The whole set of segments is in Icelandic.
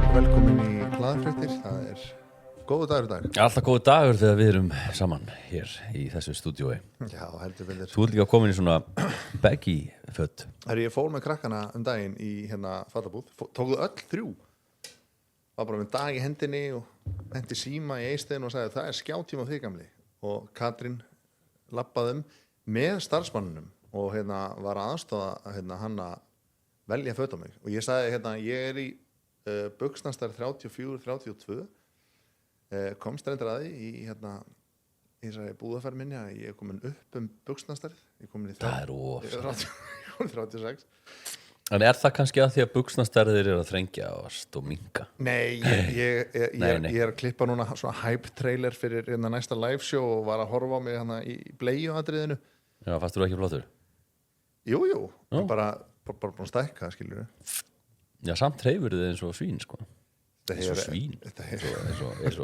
Velkomin í Hlaðfréttir, það góðu dagur í dag. Alltaf góðu dagur þegar við erum saman hér í þessu stúdíói. Já, heldur betur. Þú ert líka komin í svona baggy föt. Ég fór með krakkana daginn í fatabúð, tókuðu öll þrjú. Var bara með dag í hendinni og hendi síma í eisteinu og sagði það skjátíma á þig gamli. Og Katrín labbaði með starfsmannunum og var aðstoða hann að velja föt á mig. Og ég sagði ég í buxnastærð 34-32 komst reyndar að því í þessari búðaferð minni að ég komin upp buxnastærð, ég komin í 36. En það kannski að því að buxnastærðir að þrengja og minka? Nei, ég að klippa núna svona hype trailer fyrir næsta live show og var að horfa á mig í bleiuatriðinu. Já, fannst þú ekki flottur? Jú, bara búin að stækka, skilur við. Já, samt hreyfur þið eins og svín, sko. Eins og svín, eins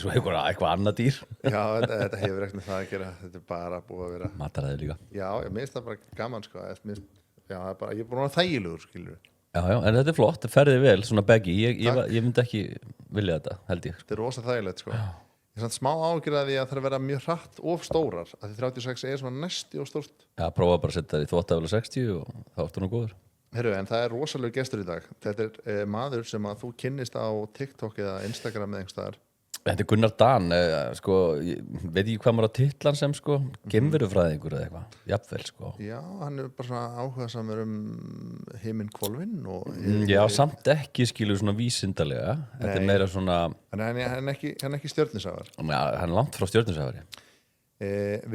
og eitthvað annað dýr. Já, þetta hefur ekkert með það að gera, þetta bara búið að vera. Mataræði líka. Já, ég minnst það bara gaman, sko. Já, ég er búin að vera þægilegur, skilur við. Já, en þetta flott, það ferði vel, svona baggy. Ég myndi ekki vilja þetta, held ég. Þetta rosa þægilegt, sko. Ég er samt smá ágjörð að því að það vera mjög hratt of stórar, að því 36 svona næsti og stórt. Já, prófa bara að setja það í þvottavél 60 og þá ertu nú góður. Heyrðu, en það rosalega gestur í dag. Þetta maður sem að þú kynnist á TikTok eða Instagram eða einhverstaðar. Þetta Gunnar Dan, sko, veit ekki hvað maður á titlan sem, sko, geimverufræðingur eða eitthvað, jafnvel, sko. Já, hann bara svona áhugasamur himinhvolfin og... Já, samt ekki skilur svona vísindalega. Þetta meira svona... Hann ekki stjörnusafar. Já, hann langt frá stjörnusafari.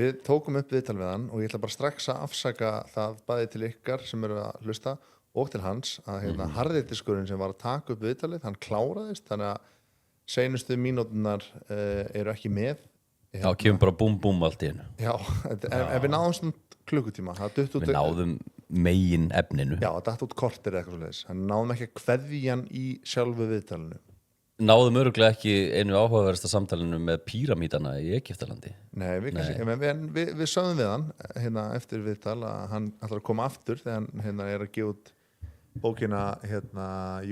Við tókum upp viðtal við hann og ég ætla bara strax að afsaka það bæði til ykkar sem eru að hlusta og til hans að harðitiskurinn sem var að taka upp viðtalið, hann kláraðist, þannig að seinustu mínúturnar eru ekki með. Já, kemur bara búm allt í hennu. Já, en við náðum svona klukkutíma. Við náðum megin efninu. Já, það datt út kortir eða eitthvað svoleiðis. Hann náðum ekki að kveðja hann í sjálfu viðtalinu. Náðum öruglega ekki einu áhugaverðasta samtalinu með píramítana í Egyptalandi. Nei, við sögðum við hann eftir viðtal að hann ætlar að koma aftur þegar hann er að gefa út bókina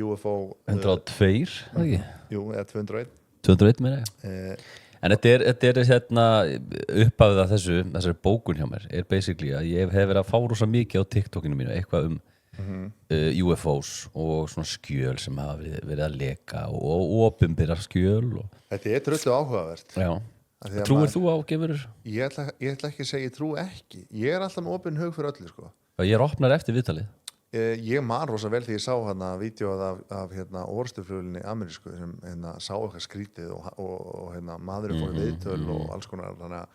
UFO 102, ekki? Jú, eða 201. 201 meina ég. En þetta er upphafið að þessari bókun hjá mér er basically að ég hef verið að fá rosa mikið á TikTokinu mínu eitthvað UFOs og svona skjöl sem hafa verið að leka og opinbera skjöl Þetta er drullu áhugavert. Já. Trúir þú á geimverur? Ég ætla ekki að segja ég trú ekki. Ég er alltaf með opinn hug fyrir öllu, sko. Ég er opnar eftir viðtalið. Ég man rosa vel þegar ég sá vídeóið af orrustuflugelinni amerísku sem sá eitthvað skrítið og maðurinn fór í viðtöl og alls konar, þannig að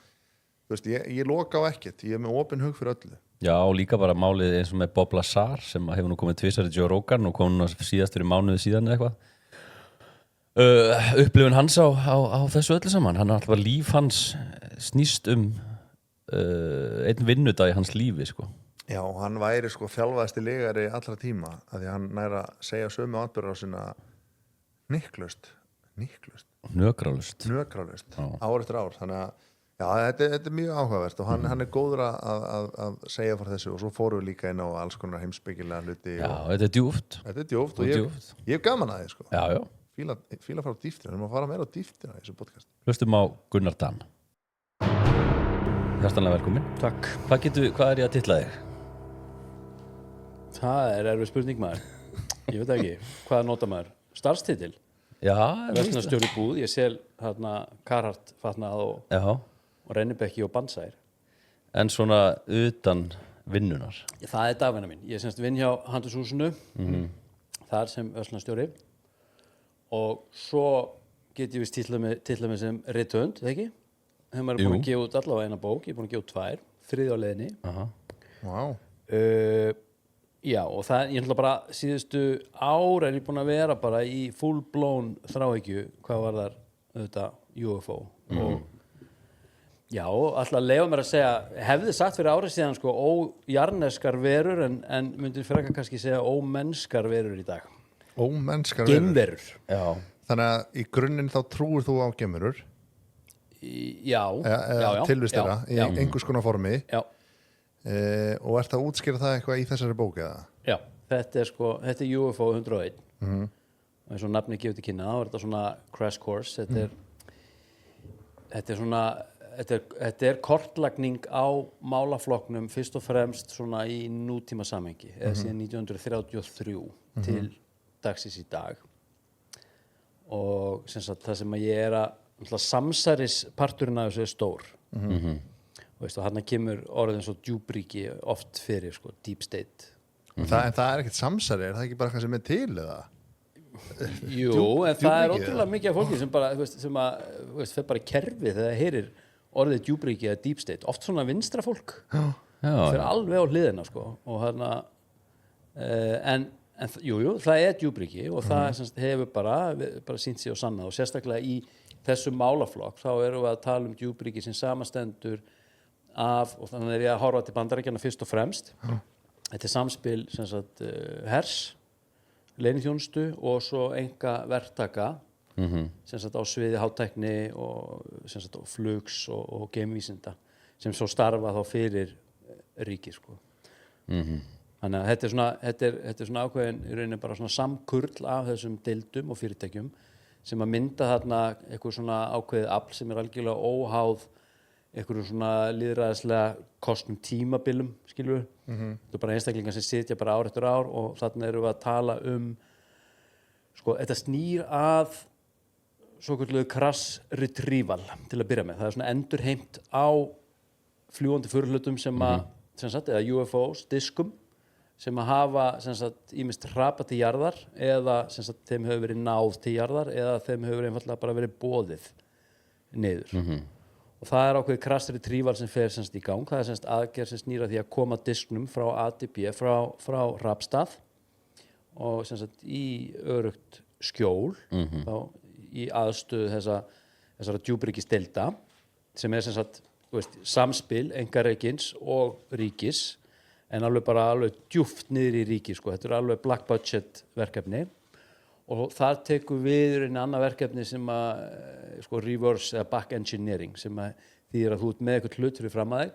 þú veist, ég loka á ekkert, ég er með opinn hug fyrir öllu. Já, og líka bara málið eins og með Bob Lazar sem hefur nú komið tvisvar í Joe Rogan og kom nú síðast fyrir mánuði síðan eða eitthvað. Upplifun hans á þessu öllu saman, hann alltaf líf hans snýst einn vinnudag í hans lífi, sko. Já, hann væri sko þjálfaðasti legari allra tíma, að því hann næra að segja sömu atburðarásina nökralaust ár eftir ár, þannig að já, þetta er mjög áhugavert og hann er góður að segja frá þessu og svo fórum við líka inn á alls konar heimspekilega hluti. Já, þetta er djúpt. Þetta er djúpt og ég hef gaman að þið, sko. Já. Fíla frá dýftina, við erum að fara meira á dýftina í þessu podcast. Hlustum á Gunnar Dan. Hjartanlega velkomin. Takk. Hvað er ég að titla þig? Það er erfið spurning, maður. Ég veit ekki. Hvað nota maður? Starfstitil? Já. Verslunarstjóri í búð. Ég sel Carhartt fatnað og Rennibekki og Bandsær. En svona utan vinnunar? Það er dagvinna mín. Ég semst vinn hjá Handurshúsinu. Þar sem verslunarstjóri. Og svo get ég vist titla mig sem rithöfund, eða ekki? Þegar maður er búin að gefa út allavega eina bók. Ég er búin að gefa út 2, 3 á leiðinni. Wow. Já, og ég ætla bara síðustu ár er ég búin að vera bara í full blown þráhyggju hvað var þar auðvitað UFO og já, alltaf leiða mér að segja hefði sagt fyrir árið síðan sko ójarneskar verur en myndir frekar kannski segja ómennskar verur í dag. Ómennskar verur? Geimverur. Já. Þannig að í grunninn þá trúir þú á geimverur? Já. Tilvist þeirra í einhvers konar formi? Já. Og ert að útskýra það eitthvað í þessari bók eða? Já, þetta er UFO 101 eins og nafnið gefur til kynna, þá er þetta svona crash course, þetta er kortlagning á málaflokknum fyrst og fremst svona í nútíma samhengi, eða síðan 1933 til dagsins í dag. Og sem sagt, það sem ég er að samsærisparturinn af þessu er stór. Og þarna kemur orðin svo djúpríki oft fyrir, sko, deep state. En það er ekkert samsæri, er það ekki bara eitthvað sem er til eða? Jú, en það er djúpríki, ótrúlega mikið af fólki sem bara, sem að, fer bara í kerfi þegar það heyrir orðið djúpríki eða deep state. Oft svona vinstra fólk. Fer alveg á hliðina, sko. Og þarna, en jú, það er djúpríki og það hefur bara sýnt sig og sannað, og sérstaklega í þessum málaflokk þá erum við að tala um djúpríki sem samastendur af, og þannig er ég að horfa til Bandaríkjanna fyrst og fremst. Þetta er samspil sem sagt, hers, leyniþjónustu og svo enga verktaka sem sagt, á sviði hátækni og sem sagt, flugs og geimvísinda sem svo starfa þá fyrir ríkið, sko. Þannig að þetta er svona ákveðin í rauninni bara svona samkurl af þessum deildum og fyrirtækjum sem að mynda þarna eitthvað svona ákveðið afl sem er algjörlega óháð einhverjum svona lýðræðislega kostnum tímabilum, skilur við. Þetta er bara einstaklingar sem sitja bara ár eftir ár og þarna erum við að tala sko, þetta snýr að svokölluðu crash retrieval til að byrja með. Það er svona endurheimt á fljúgandi förhlutum sem að, sem sagt, eða UFOs, diskum, sem að hafa sem sagt, ýmist hrapað til jarðar eða sem sagt, þeim hefur verið náð til jarðar eða þeim hefur einfaldlega bara verið boðið niður. Og það er ákveðið crash retrieval sem fer sem sagt, í gang. Það er sem sagt, aðgerð sem snýr að því að koma disknum frá A til B, frá hrapstað og sem sagt, í örugt skjól þá, í aðstöðu þessara djúpríkisdeilda sem er sem sagt, veist, samspil einkareikins og ríkis en alveg djúpt niður í ríki, sko. Þetta er alveg black budget verkefni og þar tekur við einu annað verkefni sem að sko, reverse eða back engineering sem að þýðir að þú ert með eitthvað hlut fyrir fram að þig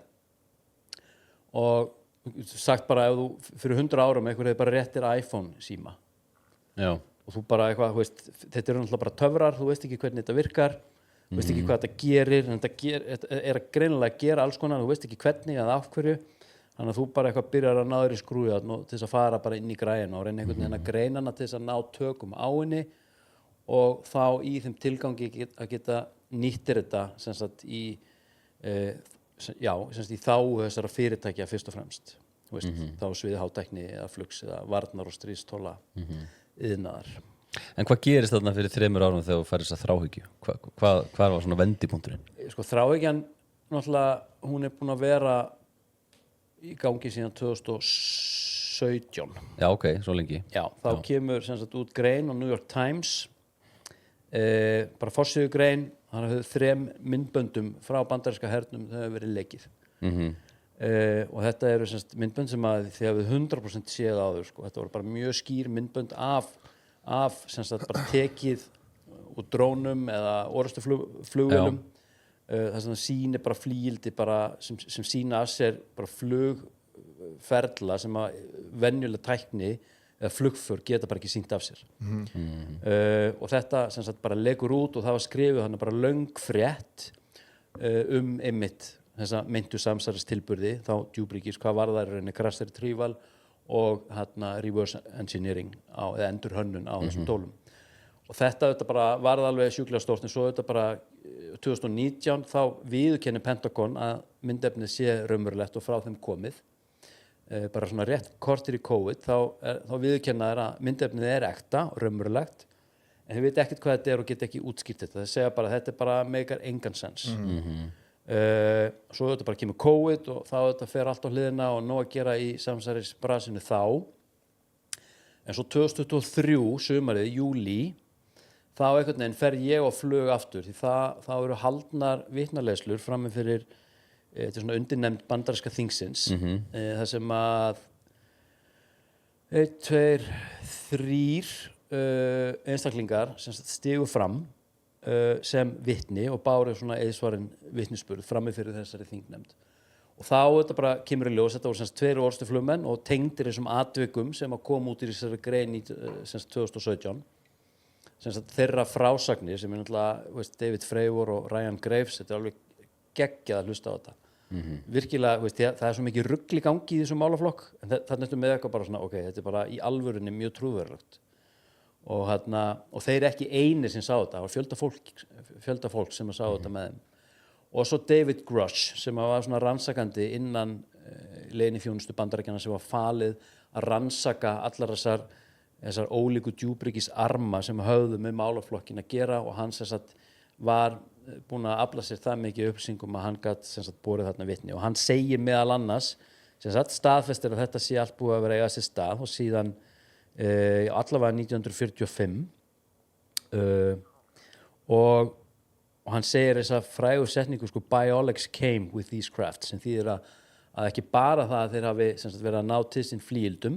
og sagt bara ef þú fyrir 100 árum eitthvað hefur bara réttir iPhone síma og þú bara eitthvað, veist, þetta eru náttúrulega bara töfrar, þú veist ekki hvernig þetta virkar, þú veist ekki hvað þetta gerir, en þetta er að greinilega að gera alls konar, þú veist ekki hvernig eða af hverju. Þannig að þú bara eitthvað byrjar að náður í skrúja til þess að fara bara inn í græðina og reyna einhvern veginn að greina hana til þess að ná tökum á henni og þá í þeim tilgangi að geta nýttir þetta sem sagt í þágu þessara fyrirtækja fyrst og fremst. Veist, þá sviði hátækni eða flugs eða varnar og stríðstóla iðnaðar. En hvað gerist þarna fyrir 3 árum þegar þú færir þessa þráhyggju? Hvað var svona vendipunkturinn? Sko þráhyggjan náttúrulega, hún er búin að vera í gangi síðan 2017. Já, ok, svo lengi. Já, þá kemur sem sagt út grein á New York Times, bara forsíðugrein, hann hefur 3 myndböndum frá bandaríska hernum þau hefur verið leikið. Og þetta eru sem sagt myndbönd sem að þið hafið 100% séð áður, sko. Þetta voru bara mjög skýr myndbönd af sem sagt bara tekið úr drónum eða orrustuflugvélum. Það sem það sýnir bara flíildi bara sem sýna af sér bara flugferla sem að venjuleg tækni eða flugför geta bara ekki sýnt af sér. Og þetta sem sagt bara legur út og það var skrifið hann bara löng frétt einmitt þessa meintu samsæristilburði þá djúpríkis, hvað var það í rauninni crash retrieval og hérna reverse engineering eða endurhönnun á þessum tólum. Og þetta bara varð alveg sjúklega stórt en svo þetta bara 2019 þá viðurkennir Pentagon að myndefnið sé raunverulegt og frá þeim komið. Bara svona rétt kortir í COVID þá viðurkenna þeir að myndefnið er ekta og raunverulegt en þeir veit ekkert hvað þetta er og geta ekki útskýrt þetta. Þeir segja bara að þetta bara meikar engan sens. Svo þetta bara kemur COVID og þá þetta fer allt á hliðina og nóg að gera í samsærisbrasinu þá. En svo 2023, sumarið, júlí, þá einhvern veginn fer ég á flug aftur því þá eru haldnar vitnaleiðslur frammi fyrir þetta er svona undirnefnd bandaríska þingsins það sem að 1, 2, 3 einstaklingar sem stigu fram sem vitni og báru svona eðsvarinn vitnisburð frammi fyrir þessari þingnefnd. Og þá þetta bara kemur í ljós, þetta voru semst 2 orrustuflugmenn og tengdir þessum atvikum sem að koma út í þessari grein í semst 2017. sem sagt, þeirra frásagnir sem er náttúrulega, veist, David Fravor og Ryan Graves, þetta er alveg geggjað að hlusta á þetta virkilega, veist, það er svo mikið rugl í gangi í þessum málaflokk, en þarna ertu með eitthvað bara svona, ok, þetta er bara í alvörunni mjög trúverulegt og þeir eru ekki einir sem sá þetta, það var fjölda fólk sem sá þetta með þeim og svo David Grush sem var svona rannsakandi innan leyniþjónustu Bandaríkjanna sem var falið að rannsaka allar þessar ólíku djúpryggis arma sem höfðu með málaflokkin að gera og hann sem sagt var búinn að afla sér það mikið upplýsingum að hann gat sem sagt borið þarna vitni og hann segir meðal annars sem sagt staðfestir að þetta sé allt búið að vera eiga sér stað og síðan allavega 1945 og hann segir þessa frægu setningu sko biologics came with these crafts sem þýðir að ekki bara það að þeir hafi sem sagt verið að ná til sín flíildum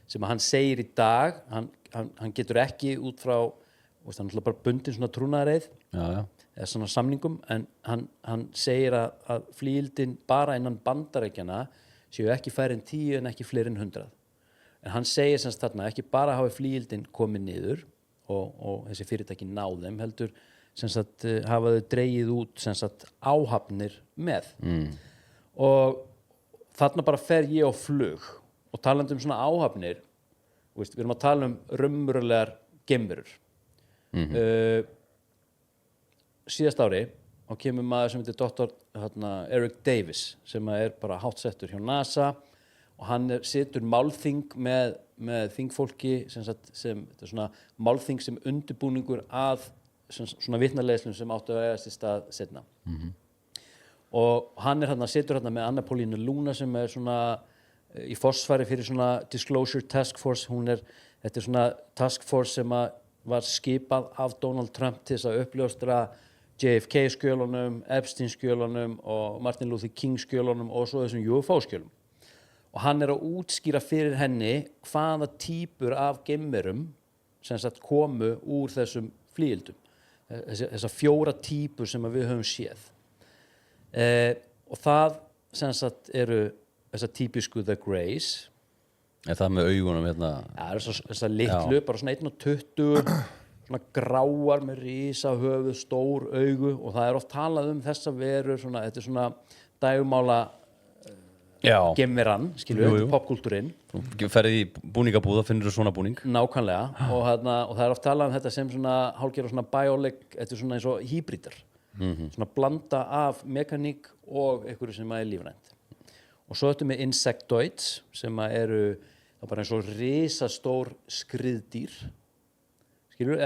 sem að hann segir í dag hann getur ekki út frá hann er bara bundin svona trúnaðareið eða svona samningum en hann segir að flíildin bara innan Bandaríkjanna séu ekki færri en 10 en ekki fleiri en 100 en hann segir sem sagt þarna ekki bara hafi flíildin komið niður og þessi fyrirtæki náð þeim heldur sem sagt hafa þau dregið út sem sagt áhafnir með og þarna bara fer ég á flug og talandi um svona áhafnir við erum að tala um raunverulegar geimverur síðast ári og kemur maður sem heitir Dr. Eric Davis sem er bara háttsettur hjá NASA og hann situr málþing með þingfólki sem þetta er svona málþing sem undirbúningur að svona vitnaleiðslum sem áttu að eiga sér stað seinna og hann situr með Anna Paulina Luna sem er svona í forsvari fyrir svona Disclosure Task Force þetta er svona task force sem var skipað af Donald Trump til þess að uppljóstra JFK skjölunum, Epstein skjölunum og Martin Luther King skjölunum og svo þessum UFO skjölum og hann að útskýra fyrir henni hvaða típur af geimverum sem sagt komu úr þessum flíildum þessar 4 típur sem við höfum séð og það sem sagt eru þessar típisku The Greys Er það með augunum hérna? Ja, þessar litlu, bara svona 1,20 svona gráar með risa höfuð, stór augu og það er oft talað um þessa verur svona, þetta er svona dægumála geimveran, skilur, popkultúrin Ferði í búningabúð og finnur þú svona búning Nákvæmlega og það er oft talað um þetta sem svona hálfgerða svona biolic, þetta er svona eins og hýbrítar svona blanda af mekaník og einhverju sem er lífrænt og svo þetta með insectoids sem eru það bara eins og risastór skriðdýr skilur,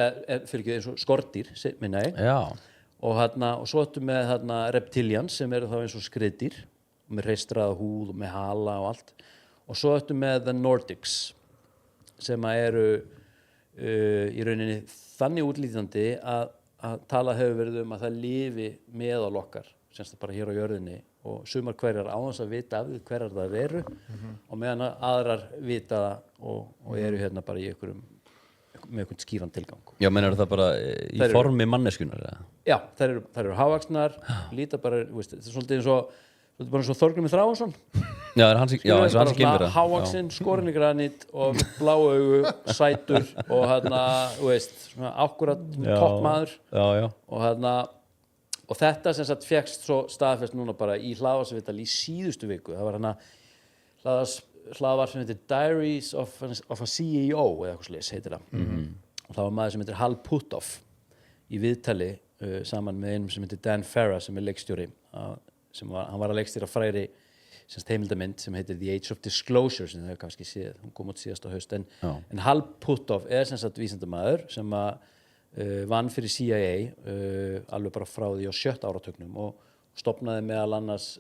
fyrir ekki eins og skordýr minna ég og svo þetta með reptilians sem eru þá eins og skriðdýr með reistraða húð og með hala og allt og svo þetta með the Nordics sem eru í rauninni þannig útlítandi að talað hefur verið um að það lifi meðal okkar semst bara hér á jörðinni og sumar hverjar á þess að vita af því hverjar það eru og meðan aðrar vita og eru hérna bara í með einhvern skýran tilgang. Já, meinar það bara í formi manneskjunar? Já, þær eru hávaxnar, líta bara, þetta er svolítið eins og bara eins og Þorgrímur Þráinsson. Já, eins og hans geimvera. Hávaxinn, skorinn í granít og blá augu, sætur og svona akkúrat toppmaður og þetta sem sagt fékkst svo staðfest núna bara í hlaðvarpsviðtali í síðustu viku. Það var hlaðvarp sem heitir Diaries of a CEO eða eitthvað svoleiðis heitir það. Og það var maður sem heitir Hal Puthoff í viðtali saman með einum sem heitir Dan Farah sem er leikstjóri hann var að leikstýra fræri heimildamynd sem heitir The Age of Disclosure sem þau hefur kannski séð, hún kom út síðast á haust en Hal Puthoff er sem sagt vísindamaður sem vann fyrir CIA alveg bara frá því á 7. áratugnum og stofnaði meðal annars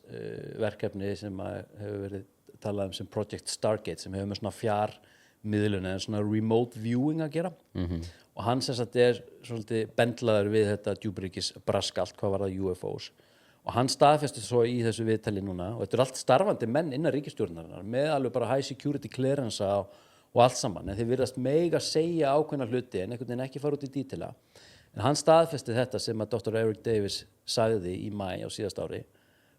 verkefni sem hefur verið talað um sem Project Stargate sem hefur með svona fjarmiðlun eða svona remote viewing að gera og hann sem sagt er svolítið bendlaður við þetta djúpríkis braskalt hvað var það UFOs og hann staðfesti svo í þessu viðtali núna og þetta er allt starfandi menn innan ríkisstjórnarinnar með alveg bara high security clearance og allt saman en þeir virðast mega segja ákveðna hluti en einhvern veginn ekki fara út í dítila en hann staðfesti þetta sem að Dr. Eric Davis sagði í maí á síðast ári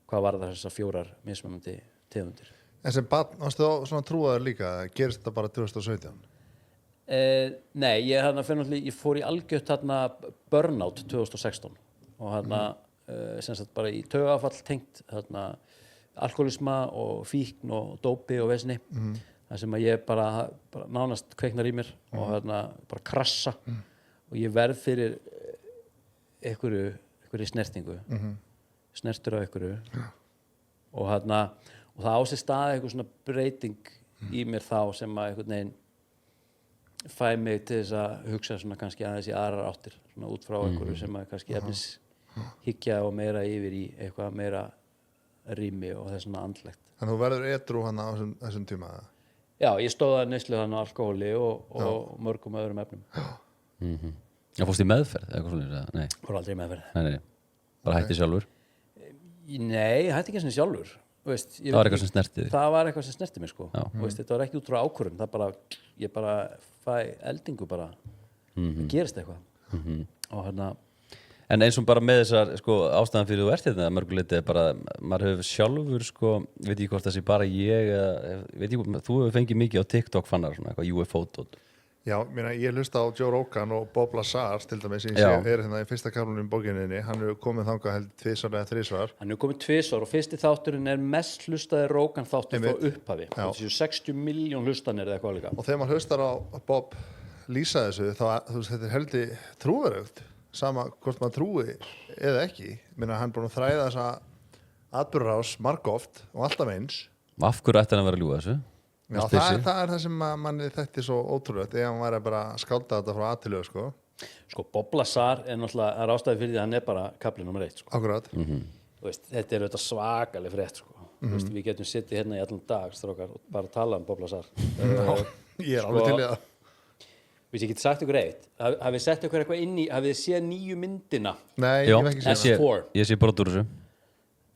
hvað var það þessar 4 mismunandi tegundir En sem barn, varstu þá svona trúaður líka gerist þetta bara 2017? Nei, ég fór í algjört þarna burnout 2016 og þarna sem sagt bara í taugafall tengt þarna alkoholisma og fíkn og dópi og vesni þar sem að ég bara nánast kveiknar í mér og þarna bara krassa og ég verð fyrir einhverju snertingu snertur á einhverju og þarna og það á sér stað eitthvað svona breyting í mér þá sem að einhvern veginn fæ mig til þess að hugsa svona kannski aðeins í aðrar áttir svona út frá einhverju sem að kannski efnis hyggja og meira yfir í eitthvað meira rými og það er svona andlegt. Þannig þú verður edrú hann á þessum tíma? Já, ég stóð að neyslu hann á alkohóli og mörgum öðrum efnum. Já, fórst í meðferð eitthvað svona? Nei. Fór aldrei í meðferð. Nei. Bara hætti sjálfur? Nei, hætti ekki sem sjálfur. Veist, það var eitthvað sem snerti þig? Það var eitthvað sem snerti mig sko. Veist, þetta var ekki út frá ákvörðun, það bara, ég bara fæ eldingu bara, það gerist eitthvað. Og hérna En eins og bara með þessar sko, ástæðan fyrir þú ert hérna mörguleiti bara, maður hefur sjálfur sko, veit ekki hvort það sé bara ég veit ekki, þú hefur fengið mikið á TikTok fannar svona eitthvað UFO-dót. Já, ég hlusta á Joe Rogan og Bob Lazar til dæmis, ég er hérna í fyrsta kaflunum bókininni, hann hefur komið þangað held 2 eða 3 svar. Hann hefur komið 2 svar og fyrsti þátturinn er mest hlustaði Rogan þáttur frá upphafi. Þessu 60 miljón hlustanir eða eitthvað líka. Og þegar maður hlustar á Bob lýsa þessu, þá þú veist, þetta er heldur trúverðugt, sama hvort maður trúi eða ekki. Minna, hann er búin að þræða þessa atburðarás margoft og alltaf eins. Af hverju ætti hann að vera að ljúga þessu? Já, það er það sem manni þekki svo ótrúlegt ef hann væri bara að skálda þetta frá aðtilögu sko. Sko, Bob Lazar er náttúrulega ástæði fyrir því að hann er bara kafli nummer 1 sko. Akkurat. Veist, þetta er auðvitað svakaleg frétt sko. Veist, við getum sittið hérna í allan dag strókar og bara tala um Bob Lazar. Ég er alveg til í það. Ég get sagt ykkur eitt, hafið sett ykkur eitthvað inn í, hafið séð nýju myndina? Nei, ég hef ekki séð S4. Ég sé bara úr þessu.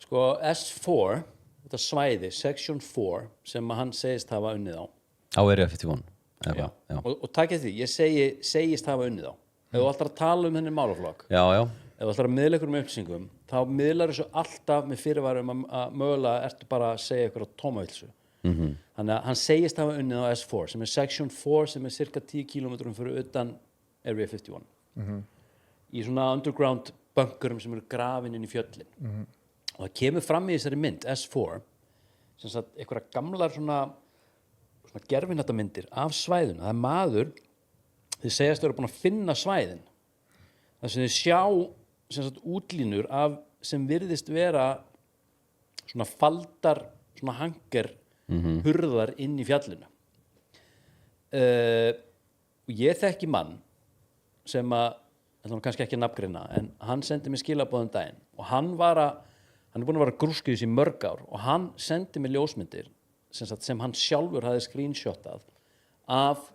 Sko, S4, þetta svæði, Section 4, sem hann segist hafa unnið á. Á Area 51. Já. Og takkið því, ég segist hafa unnið á. Ef þú ætlar að tala um henni málaflokk, ef þú ætlar að miðla ykkur um upplýsingum, þá miðlar þessu alltaf með fyrirvarum að mögulega ertu bara að segja ykkur á tómavilsu. Þannig að hann segist hafa unnið á S4 sem er Section 4 sem er cirka 10 km fyrir utan Area 51 í svona underground bunkerum sem eru grafin inn í fjöllin og það kemur fram í þessari mynd S4 sem sagt einhverja gamlar svona gerfinhattamindir af svæðinu. Það er maður, þeir segjast vera búin að finna svæðin þar sem þeir sjá sem sagt útlínur af sem virðist vera svona faldar svona hanger hurðar inn í fjallinu og ég þekki mann sem að kannski ekki nafngreina en hann sendi mér skilaboðum daginn og hann er búin að vera grúskið í mörg ár og hann sendi mér ljósmyndir sem hann sjálfur hafði screenshotað af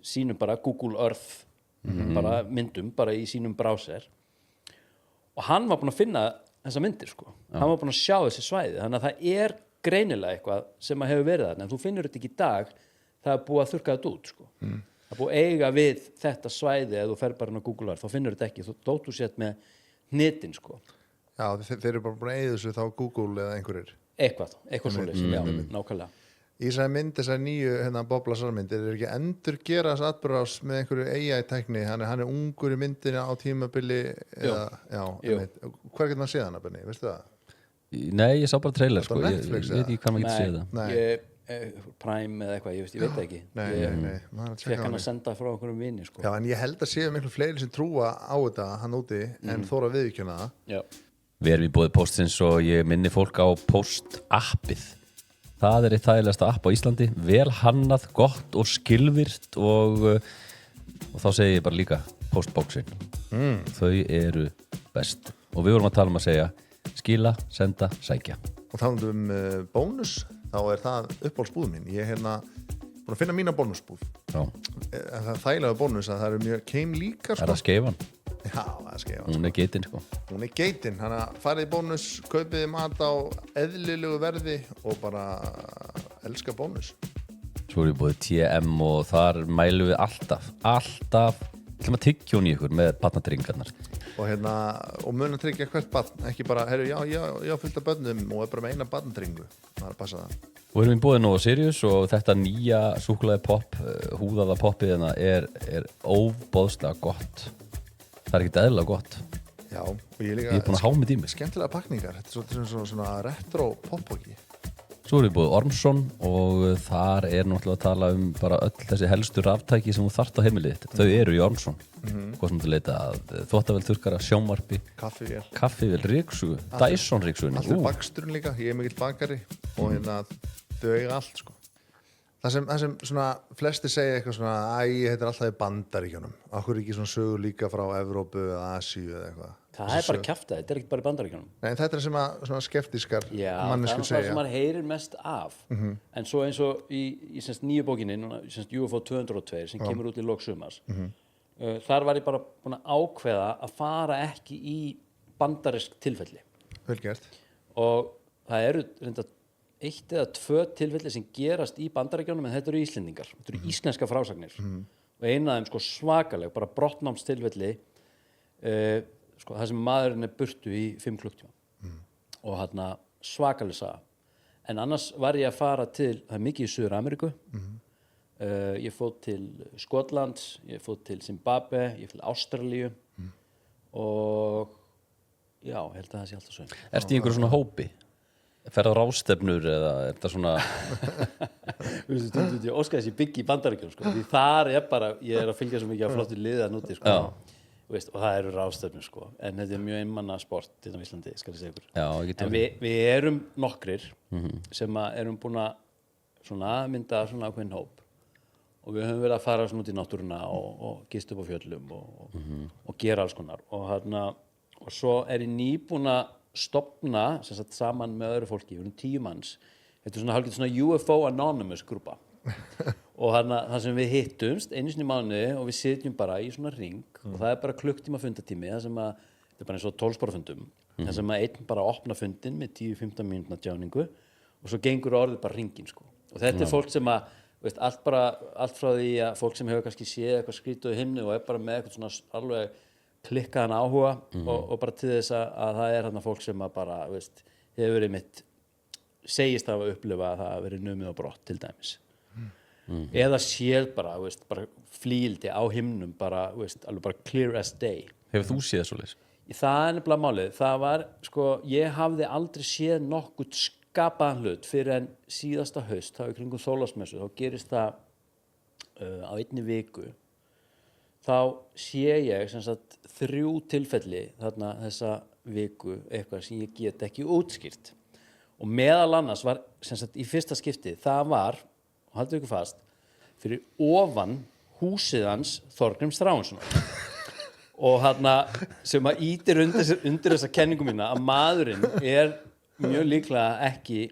sínum bara Google Earth bara myndum bara í sínum browser og hann var búin að finna þessa myndir sko. Hann var búin að sjá þessi svæði þannig að það er greinilega eitthvað sem að hefur verið þarna en þú finnur þetta ekki í dag það er búið að þurrka þetta út sko. Það er búið að eiga við þetta svæði ef þú fer bara inn á Google Earth þá finnur þetta ekki, þú dóttu sétt með hnetin sko. Já, þeir eru bara búin að eiga þessu þá Google eða einhverjir eitthvað svoleiðis, já, nákvæmlega Í þessari mynd, þessari nýju Bob Lazar myndir er ekki endur gera þess atburðarás með einhverju AI-tækni hann er ungur í myndina á tímabili hver getur maður séð hann að benni, veistu það? Nei, ég sá bara trailer sko. Ég veit ekki hvað maður getur séð það Prime eða eitthvað, ég veit það ekki Nei, fekk hann að senda frá okkur vini sko. Já, en ég held að séu miklu fleiri sem trúa á þetta hann úti en þóra viðurkenna það Við erum í boði Póstsins og ég minni fólk á Póst-appið Það er eitt þægilegasta app á Íslandi vel hannað, gott og skilvirkt og þá segi ég bara líka Postboxin Þau eru best og við vorum að tala um að segja skila, senda, sækja Og talandi bónus þá er það uppáhaldsbúð mín ég er búin að finna mína bónusbúð það er þægilega bónus að það eru mjög keimlíkar Er það Skeifan? Já, það er Skeifan Hún er geitin sko Hún er geitin, þannig að farið í bónus kaupiði mat á eðlilegu verði og bara elska bónus Svo er ég búið TM og þar mælum við alltaf ætlum að tyggja hún í ykkur með barnadringarnar og mun að tryggja hvert barn ekki bara, já, fullt af börnum og er bara með eina barnadringu það er að passa það Og erum við búið nú á Sirius og þetta nýja súkkulaði popp, húðaða poppið hérna er óboðslega gott. Það er ekkert eðlilega gott. Já, og ég líka Ég er búin að háma með tími. skemmtilega pakningar, þetta er svolítið svona retro poppóki. Svo erum við búið Ormsson og þar er náttúrulega að tala um bara öll þessi helstu raftæki sem þú þarft á heimilið þitt. Þau eru í Ormsson. Hvað sem þú leita að þvottavél, þurrkara, sjónvarpi, Kaffivél, kaffivél, ryksugu, Dyson ryksugunni. allt er baksturinn líka, ég er mikill bakari og hérna þau eiga allt sko. Það sem svona flesti segja eitthvað svona, þetta er alltaf í Bandaríkjunum, okkur er ekki svona sögur líka frá Evrópu eða Asíu eða eitthvað. Það er bara kjaftaði, þetta er ekki bara í Bandaríkjunum. Nei, þetta er sem að svona skeptískar Já, það manneskjur er það sem segja. maður heyrir mest af. En svo eins og í semst nýju bókinni, núna, semst UFO 202 sem kemur út í lok sumars, þar var ég bara búin að ákveða að fara ekki í bandarísk tilfelli. Vel gert. Og það eru reynda 1 eða 2 tilfelli sem gerast í Bandaríkjunum en þetta eru Íslendingar, þetta eru íslenska frásagnir og eina af þeim sko svakaleg, bara brottnámstilfelli sko, það sem maðurinn er burtu í 5 klukktíma og hérna svakaleg saga. En annars var ég að fara til, það er mikið í Suður-Ameríku, ég fór til Skotlands, ég fór til Zimbabwe, ég fór til Ástralíu og já, ég held að það sé alltaf svo. Ertu í einhverju svona hópi? Ferð á rástefnur eða er þetta svona... Ég óska þessi byggi í Bandaríkjunum sko. Því þar er bara, ég er að fylgja svo mikið af flottu liðan úti sko. Veist, og það eru rástefnur sko. En þetta er mjög einmanna sport til á Íslandi, skal ég segja ykkur. Já, en við erum nokkrir sem að erum búin að svona mynda svona ákveðin hóp og við höfum verið að fara svona út í náttúruna og gist upp á fjöllum og gera alls konar og svo er ég nýbúin að stofna sem sagt saman með öðru fólki, við erum 10 manns. Þetta er svona hálfgett svona UFO Anonymous grúpa og það sem við hittumst einu sinni í mánuði og við sitjum bara í svona ring og það er bara klukktíma fundatími það sem að, þetta er bara eins og 12 spora fundum það sem að einn bara opna fundin með 10-15 mínútna tjáningu og svo gengur orðið bara ringin sko og þetta er fólk sem að, veist, allt frá því að fólk sem hefur kannski séð eitthvað skrítið á himni og er bara með eitthvað svona alveg klikkaðan áhuga og bara til þess að það er hérna fólk sem að bara, veist, hefur verið mitt segist að upplifa að það hafi verið numið á brott til dæmis eða séð bara, veist, bara flýldi á himnum bara, veist, alveg bara clear as day. Hefur þú séð svoleiðis? Það er nefnilega málið, það var sko, ég hafði aldrei séð nokkuð skapaðan hlut fyrir en síðasta haust, þá í kringum Þorláksmessu, þá gerist það á einni viku þá sé ég sem sagt 3 tilfelli þarna þessa viku eitthvað sem ég get ekki útskýrt og meðal annars var sem sagt í fyrsta skipti það var, og haldið ykkur fast fyrir ofan húsið hans Þorgríms Þráinssonar og þarna sem að ýtir undir þessa kenningu mína að maðurinn er mjög líklega ekki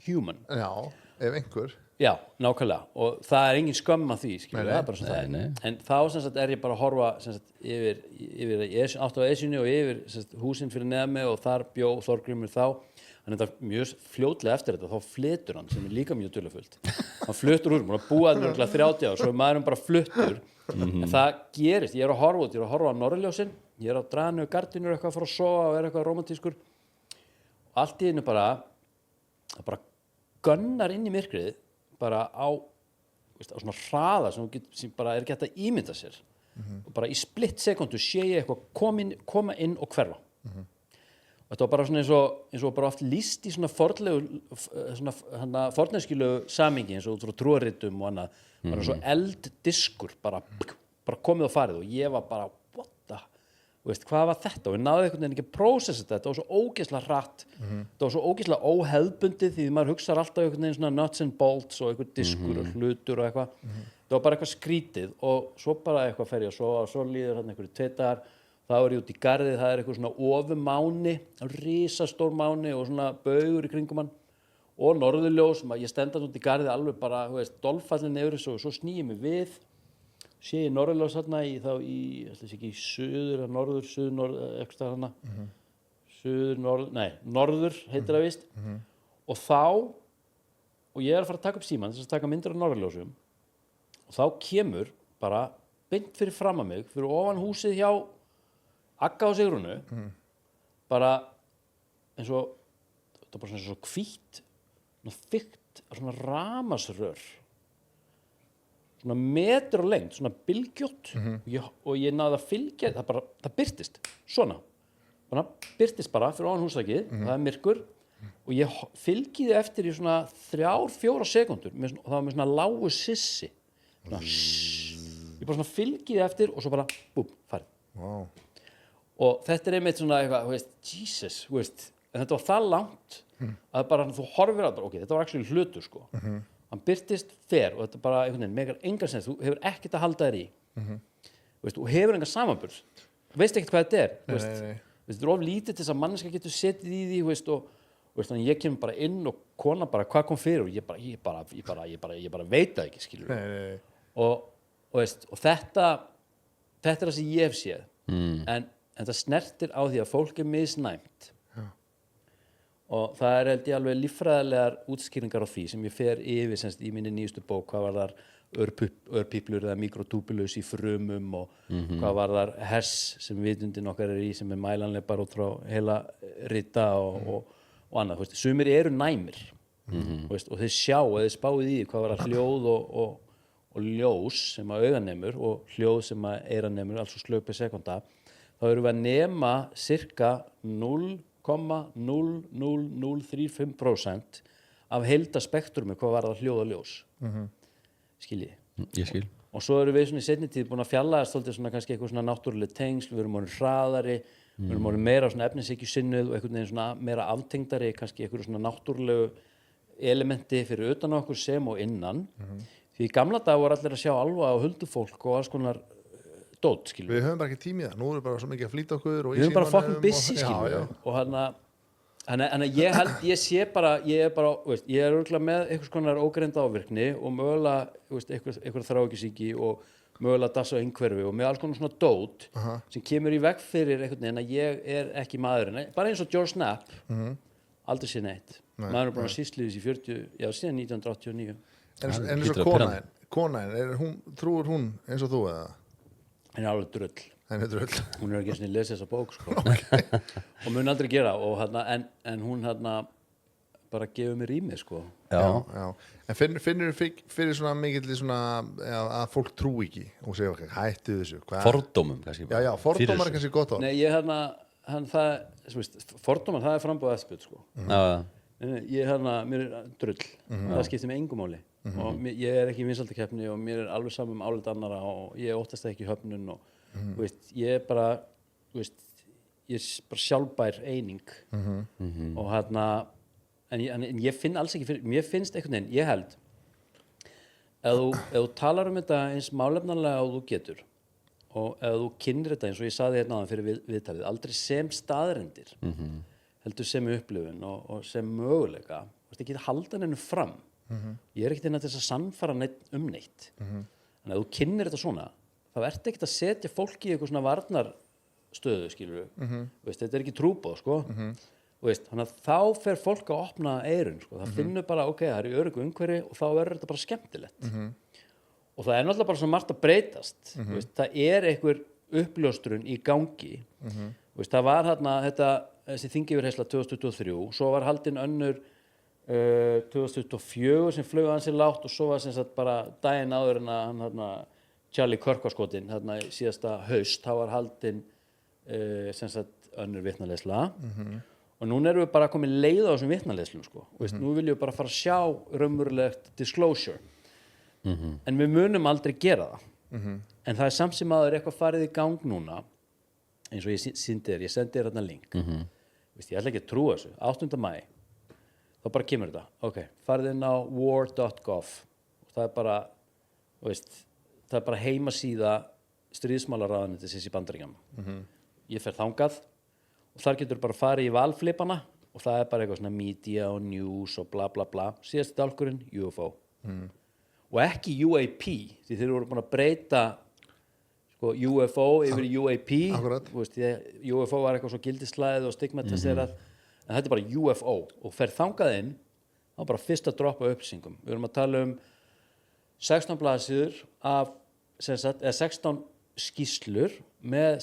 human. Já, ef einhver. Já, nákvæmlega og það er engin skömm að því skilur, það er bara svona það en þá sem sagt er ég bara að horfa sem sagt yfir átt á Esjunni og yfir sem sagt húsin fyrir neðan mig og þar bjó Þorgrímur þá hann er þetta mjög fljótlega eftir þetta þá flytur hann sem er líka mjög dularfullt hann fluttur úr, hann búið að mjög 30 ár svo er maðurinn bara fluttur en það gerist, ég er að horfa út, ég er að horfa á norðurljósin ég er að draga niður gardínur eitthvað að fara að sofa og er eitthvað romantískur og allt í einu bara gunnar inn í myrkrið bara á, veist, á svona hraða sem bara er ekki hægt að ímynda sér og bara í splitt sekundu sé ég eitthvað koma inn og hverfa og þetta var bara svona eins og bara oft lýst í svona forneskjulegu samingi eins og út frá trúarritum og annað bara svo elddiskur bara komið og farið og ég var bara what the, veist, hvað var þetta og við náðum einhvern veginn ekki að prósessa þetta var svo ógeðslega hratt þetta var svo ógeðslega óhefðbundið því maður hugsar alltaf einhvern veginn svona nuts and bolts og einhver diskur og hlutur og eitthvað það var bara eitthvað skrítið og svo bara eitthvað fer ég og svo líður hann einhverju 2 dagar þá er ég út í garði, það er eitthvað svona ofumáni, risastór máni og svona baugur í kringum hann og norðurljós, ég stend út í garði alveg bara, þú veist, dolfallin yfir svo sný ég mig við sé ég norðurljós þarna ég ætla ekki í suður eða norður, eitthvað þarna norður heitir það víst og þá og ég er að fara að taka upp símann þess að taka myndir af norðurljósum og þá kemur bara beint fyrir fram að mig fyrir ofan húsið hjá Agga og Sigrúnu bara eins og þetta var bara svona svo hvítt þykkt svona ramasrör svona metur á lengd, svona bylgjótt og ég náði að fylgja það birtist, svona birtist bara fyrir ofan húsakið það er myrkur og ég fylgiði eftir í svona 3-4 sekúndur og það var með svona lágu sissi svona ég bara svona fylgiði eftir og svo bara búm, farið Wow. og þetta einmitt svona eitthvað, þú veist, Jesus, þú veist, en þetta var það langt að bara þú horfir á það, ok, þetta var actually hlutur sko, hann byrtist fer og þetta bara einhvern veginn, megar engan sens, þú hefur ekkert að halda þér í, þú veist, og hefur engan samanburð, þú veist ekkert hvað þetta er, þú veist, þetta er of lítið til þess að manneska getur setið í því, þú veist, og veist, þannig ég kemur bara inn og kona bara, hvað kom fyrir og ég bara veit það ekki, skilur og veist, og þetta er það sem ég hef séð en það snertir á því að fólk er misnæmt og það er held ég alveg líffræðilegar útskýringar á því sem ég fer yfir semst í minni nýjustu bók hvað var þar örpíplur eða mikrotúbulus í frumum og hvað var þar hers sem vitundin okkar er í sem er mælanleg bara út frá heila rita og annað, veist, sumir eru næmir veist, og þeir sjá eða þeir spáið í hvað var þar hljóð og ljós sem að auganemur og hljóð sem að eiranemur, altså slög per sekunda, þá erum við að nema cirka 0,00035% af heildaspektrumi hvað var það hljóð og ljós. Skiljið? Ég skil. Og svo erum við svona í seinni tíð búin að fjallaðast svolítið svona kannski eitthvað svona náttúruleg tengsl, við erum orðin hraðari, við erum orðin meira svona efnishyggjusinnuð og einhvern veginn svona meira aftengdari, kannski einhverju svona náttúrulegu elementi fyrir utan okkur sem og innan. Því í gamla dag voru allir að sjá álfa og huldufólk og alls konar dót, skilur. Við höfum bara ekki tími í það, nú erum við bara svo mikið að flýta okkur og við erum bara fucking busy, skilur. Og hann ég held, ég sé bara, ég er örugglega með einhvers konar ógreinda ávirkni og mögulega, einhver þráhyggjusýki og mögulega dass á einhverfi og með alls konar svona dót sem kemur í veg fyrir einhvern veginn að ég er ekki maðurinn, bara eins og George Knapp, aldrei sé neitt. Maður er bara sýsliðis í 40, já, síðan 1989. En eins og konaðin, trúir hún eins og þú eða? Henni er alveg drull. Henni er drull. Hún er ekki eins og lesið þessa bók, sko. Og mun aldrei gera. Og, en hún bara gefur mér rými, sko. Já. En finnur fyrir svona mikill svona að fólk trú ekki og segja okkur, hættu þessu. Fordómum, kannski. Já, fordómar er kannski gott á. Nei, ég fordómar, það er frambúð eftirspurn, sko. Já. Ég mér er drull. Það skiptir mig engu máli. Og ég er ekki í vinsældakeppni og mér er alveg saman um álit annara og ég óttast ekki í höfnun og veist, ég er bara sjálfbær eining og en ég finn alls ekki fyrir, mér finnst einhvern veginn, ég held ef þú talar um þetta eins málefnalega og þú getur og ef þú kynnir þetta eins og ég saði hérna áðan fyrir viðtalið, aldrei sem staðrendir heldur sem upplifun og sem möguleika, þú veist, ég geti haldan hennu fram ég er ekkert inn að þess að sannfara neitt neitt þannig að þú kynnir þetta svona þá ertu ekkert að setja fólki í eitthvað svona varnarstöðu, skilur veist, þetta er ekki trúboð, sko veist, þannig að þá fer fólk að opna eyrun, sko, það finnur bara, ok, það er í öruggu umhverfi og þá verður þetta bara skemmtilegt og það er náttúrulega bara svona margt að breytast veist, það er einhver uppljóstrun í gangi veist, það var þessi þingyfirheyrsla 2023, svo var haldin önnur 2024 sem flög hann sér látt og svo var sem sagt bara daginn áður en að hann Charlie Kirk var skotinn síðasta haust, þá var haldin sem sagt önnur vitnaleiðsla og núna erum við bara komin leið á þessum vitnaleiðslum, sko, veist, nú viljum við bara fara að sjá raunverulegt disclosure en við munum aldrei gera það en það er samt sem aður eitthvað farið í gang núna eins og ég sendi þér hérna link veist, ég ætla ekki að trúa þessu, 8. maí þá bara kemur þetta, ok, farið inn á war.gov og það er bara, veist, það er bara heimasíða stríðsmálaráðuneytisins í Bandaríkjunum. Ég fer þangað og þar getur bara farið í valflipana og það er bara eitthvað svona media og news og bla bla bla. Síðasti dálkurinn, UFO. Og ekki UAP, því þeir voru búin að breyta sko, UFO yfir UAP. Akkurat. Veist, UFO var eitthvað svo gildislæðið og stigmatiserað. En þetta er bara UFO og fer þangað inn þá bara fyrsta dropp af upplýsingum. Við erum að tala 16 blaðsíður af 16 skýrslur með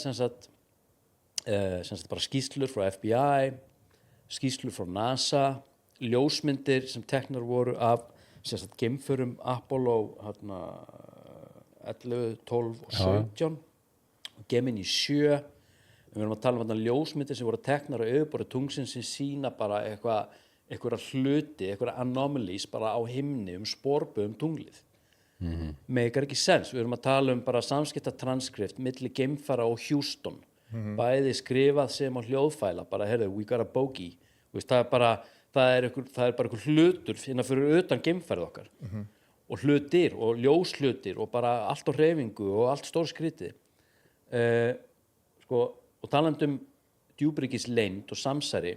bara skýrslur frá FBI, skýrslur frá NASA, ljósmyndir sem teknar voru af geimförum Apollo 11, 12 og 17 og Gemini 7. Við erum að tala um ljósmyndir sem voru teknar á yfirborði tungsins sem sýna bara einhverja hluti, einhverja anomalies bara á himni sporbauð tunglið. Meikar ekki sens. Við erum að tala um bara samskiptatranskript milli geimfara og Houston. Bæði skrifað sem á hljóðfæla, bara heyrðu, we got a bogey. Veist, það er bara einhver hlutur innan fyrir utan geimfærið okkar. Og hlutir og ljóshlutir og bara allt á hreyfingu og allt stór skrítið. Og talandi djúpríkisleynd og samsæri,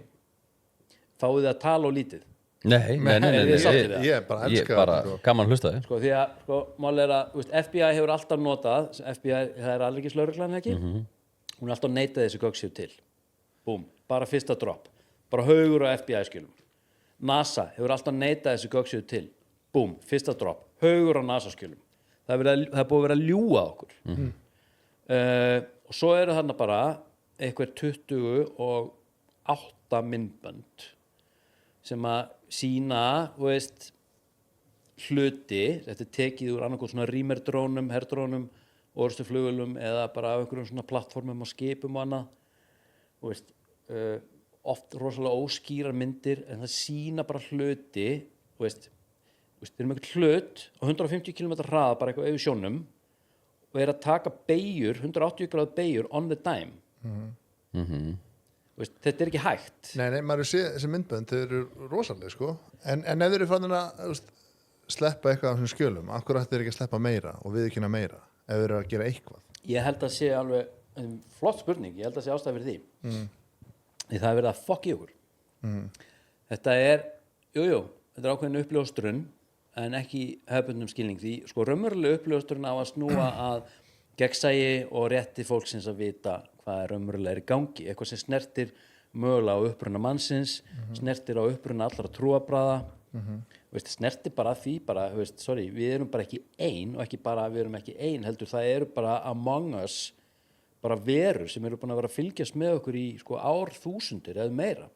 fáið þið að tala og lítið. Nei, ég bara elska bara gaman hlustaði. Því að mál að FBI hefur alltaf notað, FBI, það er alríkislögreglan ekki, hún er alltaf neitað þessi gögn séu til. Búm, bara fyrsta drop, bara haugur á FBI-skjölum. NASA hefur alltaf neitað þessi gögn séu til. Búm, fyrsta drop, haugur á NASA-skjölum. Það er búið að vera að ljúga okkur. Og svo eru þarna bara einhver 28 myndbönd sem að sýna, hluti, þetta er tekið úr annarkoð svona rýmerdrónum, herdrónum, orrustuflugvélum eða bara af einhverjum svona plattformum og skipum og annað, oft rosalega óskýrar myndir en það sýna bara hluti, við erum einhvern hlut á 150 km hraða bara eitthvað yfir sjónum og að taka beygjur, 180 gráð beygjur on the dime. Þetta er ekki hægt. Nei, maður sé þessi myndbönd, þau eru rosalega, sko. En ef þeir eru fannin að sleppa eitthvað af þessum skjölum, af hverju ættu þeir ekki að sleppa meira og viðurkenna meira, ef þeir eru að gera eitthvað? Ég held að sé alveg flott spurning, ég held að sé ástæða fyrir því. Því það er verið að fokk í okkur. Þetta er, þetta er ákveðin uppljóstrun, en ekki hefðbundnum skilning. Því, raunveruleg uppljóstrun á að snúa að gegnsæi og rétti fólksins að vita hvað er raunverulega í gangi, eitthvað sem snertir mögulega á uppruna mannsins, snertir á uppruna allra trúarbragða, snertir bara því, við erum bara ekki ein og ekki bara við erum ekki ein, heldur það eru bara among us, bara verur sem eru búin að vera að fylgjast með okkur í árþúsundir eða meira.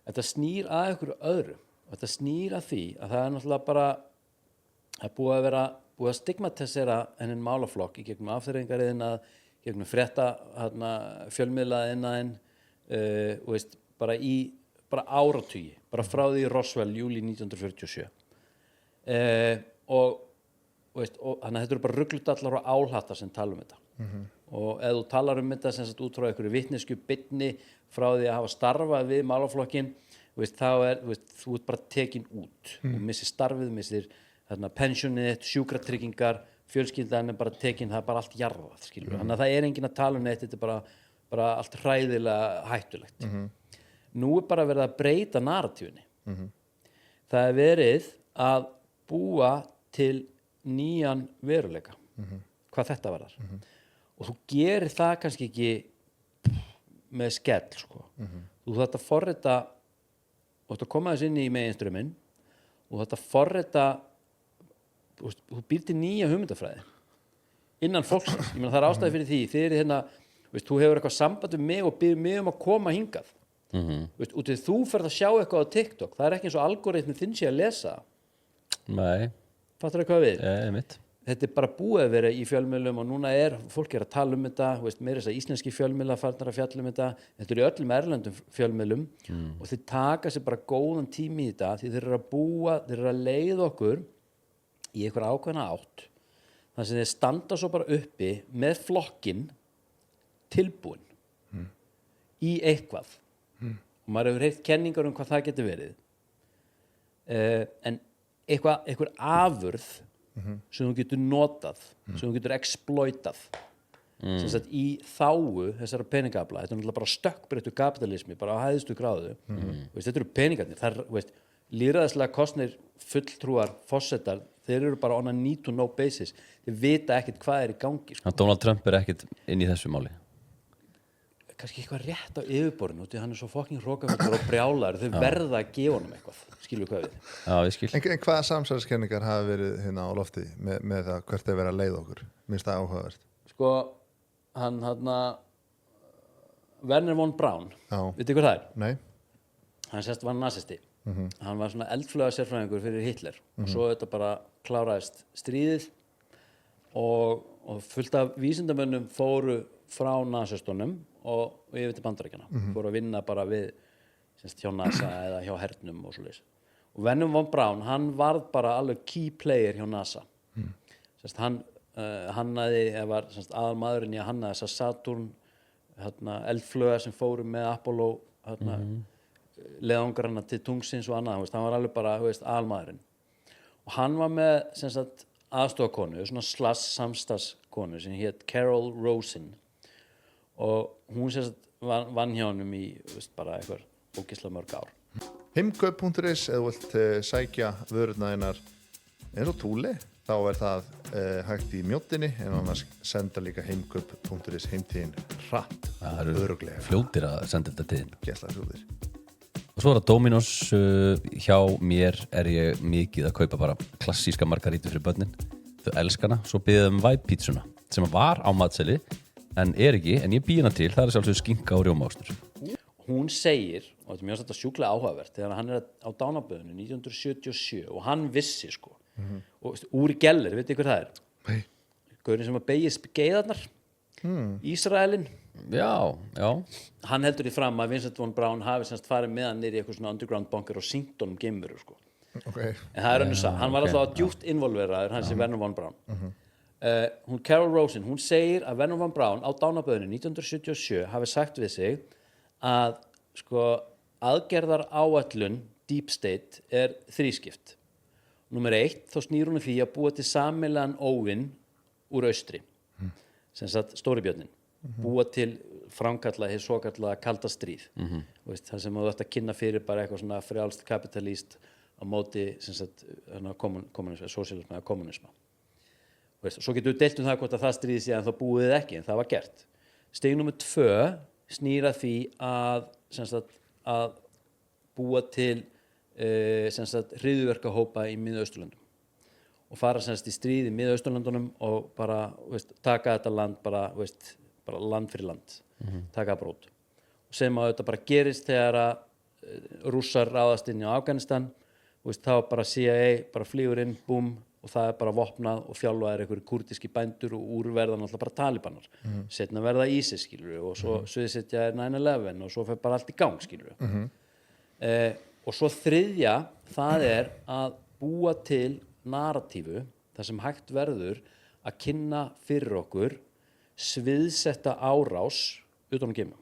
Þetta snýr að ykkur öðru, þetta snýr að því að það er náttúrulega bara að búið að stigmatisera þennan málaflokk í gegnum afþreyingariðnað, gegnum frétta fjölmiðlaiðnaðinn, bara áratugi, bara frá því Roswell, júlí 1947. Og þannig að þetta eru bara rugludallar og álhattar sem tala um þetta. Og ef þú talar um þetta sem sagt út frá einhverju vitneskju beinni frá því að hafa starfað við málaflokkin, þá þú ert bara tekin út. Þú missir starfið, missir pensionið, sjúkratryggingar, fjölskyldan er bara tekin, það er bara allt jarðað, skilur. Þannig að það er enginn að tala um neitt, þetta er bara allt hræðilega hættulegt. Nú er bara verið að breyta narratífunni. Það er verið að búa til nýjan veruleika, hvað þetta varðar. Og þú gerir það kannski ekki með skell, sko. Þú þarft að forrita, þú þarft að koma þess inn í meginströmmin og þú þarft að forrita, þú býr til nýja hugmyndafræði innan fólksins. Ég meina það er ástæði fyrir því, þið eru þú hefur eitthvað samband um mig og býður mig um að koma hingað. Út í þú ferð að sjá eitthvað á TikTok, það er ekki eins og algoritmi þinn sé að lesa. Nei. Fattar það hvað við? Einmitt. Þetta er bara búið að vera í fjölmiðlum og núna fólk að tala um þetta, meira þess að íslenski fjölmiðlar farnar að fjalla um þetta, þetta eru í öllum erlendum fjölmiðlum og þeir taka sér bara góðan tími í þetta því þeir eru að leiða okkur í einhver ákveðna átt, þannig að þeir standa svo bara uppi með flokkinn tilbúin í eitthvað og maður hefur heyrt kenningar um hvað það getur verið en einhver afurð sem þú getur notað, sem þú getur exploitað sem sagt í þágu þessara peningafla, þetta er náttúrulega bara stökkbreyttur kapitalismi, bara á hæðustu gráðu þetta eru peningarnir, það er lýðræðislega kosnir fulltrúar fossetar, þeir eru bara on a need to know basis, þeir vita ekkert hvað er í gangi, sko. Donald Trump er ekkert inn í þessu máli. Kannski eitthvað rétt á yfirborðinu, því hann er svo fucking hrókafullir og brjálar, þau verða að gefa honum eitthvað, skilur hvað við. Já, ég skil. En hvaða samsæriskenningar hafa verið hérna á lofti með það hvert er verið að leiða okkur? Minnst það áhugavert. Sko, hann Werner von Braun, vitið hvað það er? Nei. Hann sérst var nasisti. hann var svona eldflöga sérfræðingur fyrir Hitler og svo þetta bara kláraðist stríðið og fullt af vísindamönnum fóru frá nasistunum og yfir til Bandaríkjanna fóru að vinna bara við hjá NASA eða hjá hernum og svoleiðis og Wernher von Braun, hann varð bara alveg key player hjá NASA hann hannaði, eða var aðalmaðurinn í að hanna þessa Saturn eldflöga sem fóru með Apollo leiðangrana til tungsins og annað, hann var alveg bara aðalmaðurinn og hann var með aðstofakonu, svona samstarfskonu sem hét Carol Rosin og hún vann hjá honum í bara eitthvað ógeðslega mörg ár. Heimkaup.is eða þú vilt sækja vörurnar þínar á Túli, þá það hægt í Mjóttinni en annars senda líka heimkaup.is heimtíðin hratt og örugglega. Fljótir að senda þetta til þín. Gæslega fljótir. Og svo það Dominos, hjá mér ég mikið að kaupa bara klassíska margarítu fyrir börnin. Þau elskana, svo biðum væpítsuna sem var á matseli en ekki, en ég bý hana til, það sjálfsögðu skinka og rjómaostur. Hún segir, og þetta er mjög sjúklega áhugavert, þegar hann á dánarböðinu 1977 og hann vissi og Úri Geller, veitir hver það er? Nei. Gaurinn sem að beygja skeiðarnar, Ísraelinn. Já. Hann heldur því fram að Vincent von Braun hafi farið með hann niður í eitthvað svona underground bunker og sýnt honum geimveru Okay. En það önnur saga, hann var alltaf djúpt involveraður, hann sem Wernher von Braun. Hún Carol Rosin, hún segir að Wernher von Braun á dánarböðinu 1977 hafi sagt við sig að aðgerðar áætlun Deep State þrískipt. Númer 1, þá snýr hún því að búa til sameiginlegan óvin úr austri, sem sagt stóribjörnin, búa til framkalla hið svokallaða kalda stríð, það sem þú ætti að kynna fyrir bara eitthvað svona frjálst kapitalíst á móti kommunisma, sósíalisma eða kommunisma. Svo getur við deilt það hvort að það stríði síðan þá búið ekki, en það var gert. Stig númer 2 snýr að því að búa til hryðjuverkahópa í Mið-Austurlöndum og fara í stríð í Mið-Austurlöndunum og bara taka þetta land bara land fyrir land, taka brót. Sem að þetta bara gerist þegar að Rússar ráðast inn í Afganistan, þá bara CIA bara flýgur inn, búm, og það bara vopnað og þjálfaðir einhverjir kúrdíski bændur og úrverða náttúrulega bara talibanar. Setna verða ISIS, skilur og svo sviðsetja 9/11 og svo fer bara allt í gang, skilur og svo þriðja, það að búa til narratífu þar sem hægt verður að kynna fyrir okkur sviðsetta árás utan að geima.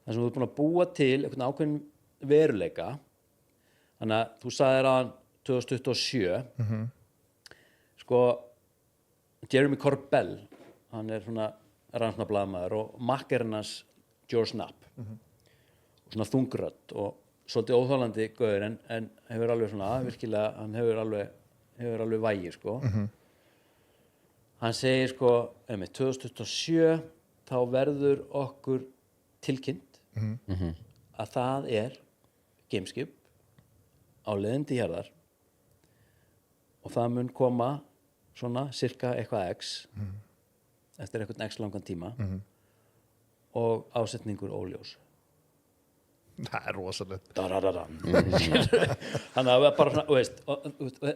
Þar sem þú búin að búa til einhvern ákveðin veruleika. Þannig að þú sagðir að 2027 Jeremy Corbell, hann svona rannsóknarblaðamaður og makkerinn hans George Knapp og svona þungrödd og svolítið óþolandi gaur en hefur alveg svona virkilega, hann hefur alveg vægi hann segir 2027 þá verður okkur tilkynnt að það geimskip á leiðin til jarðar og það mun koma svona cirka eitthvað x eftir eitthvað x langan tíma og ásetningur óljós. Það rosalegt. Þannig að bara svona,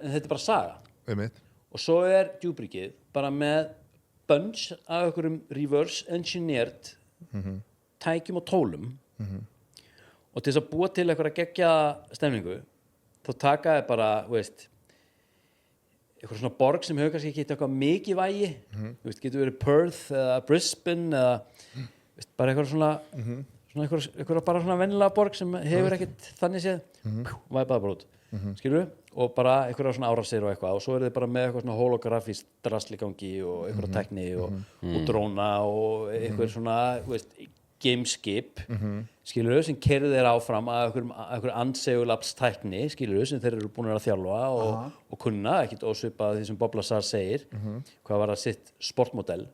þetta bara saga. Og svo djúpríkið bara með bunch af einhverjum reverse engineered tækjum og tólum og til þess að búa til eitthvað geggjaða stemningu þá taka þið bara, eitthvað svona borg sem hefur kannski ekki eitthvað mikið vægi, getur verið Perth eða Brisbane eða bara eitthvað svona, eitthvað bara svona venjulega borg sem hefur ekkert þannig séð, væpaða bara út, skilur og bara eitthvað svona árásir og eitthvað og svo þið bara með eitthvað svona holografískt drasl í gangi og eitthvað tekni og dróna og eitthvað svona, gameskip skilurðu, sem keyrðu þeir áfram að einhver ansegulapstækni skilurðu, sem þeir eru búin að þjálfa og kunna, ekkert ósvipað því sem Bob Lazar segir, hvað var það sitt sportmodell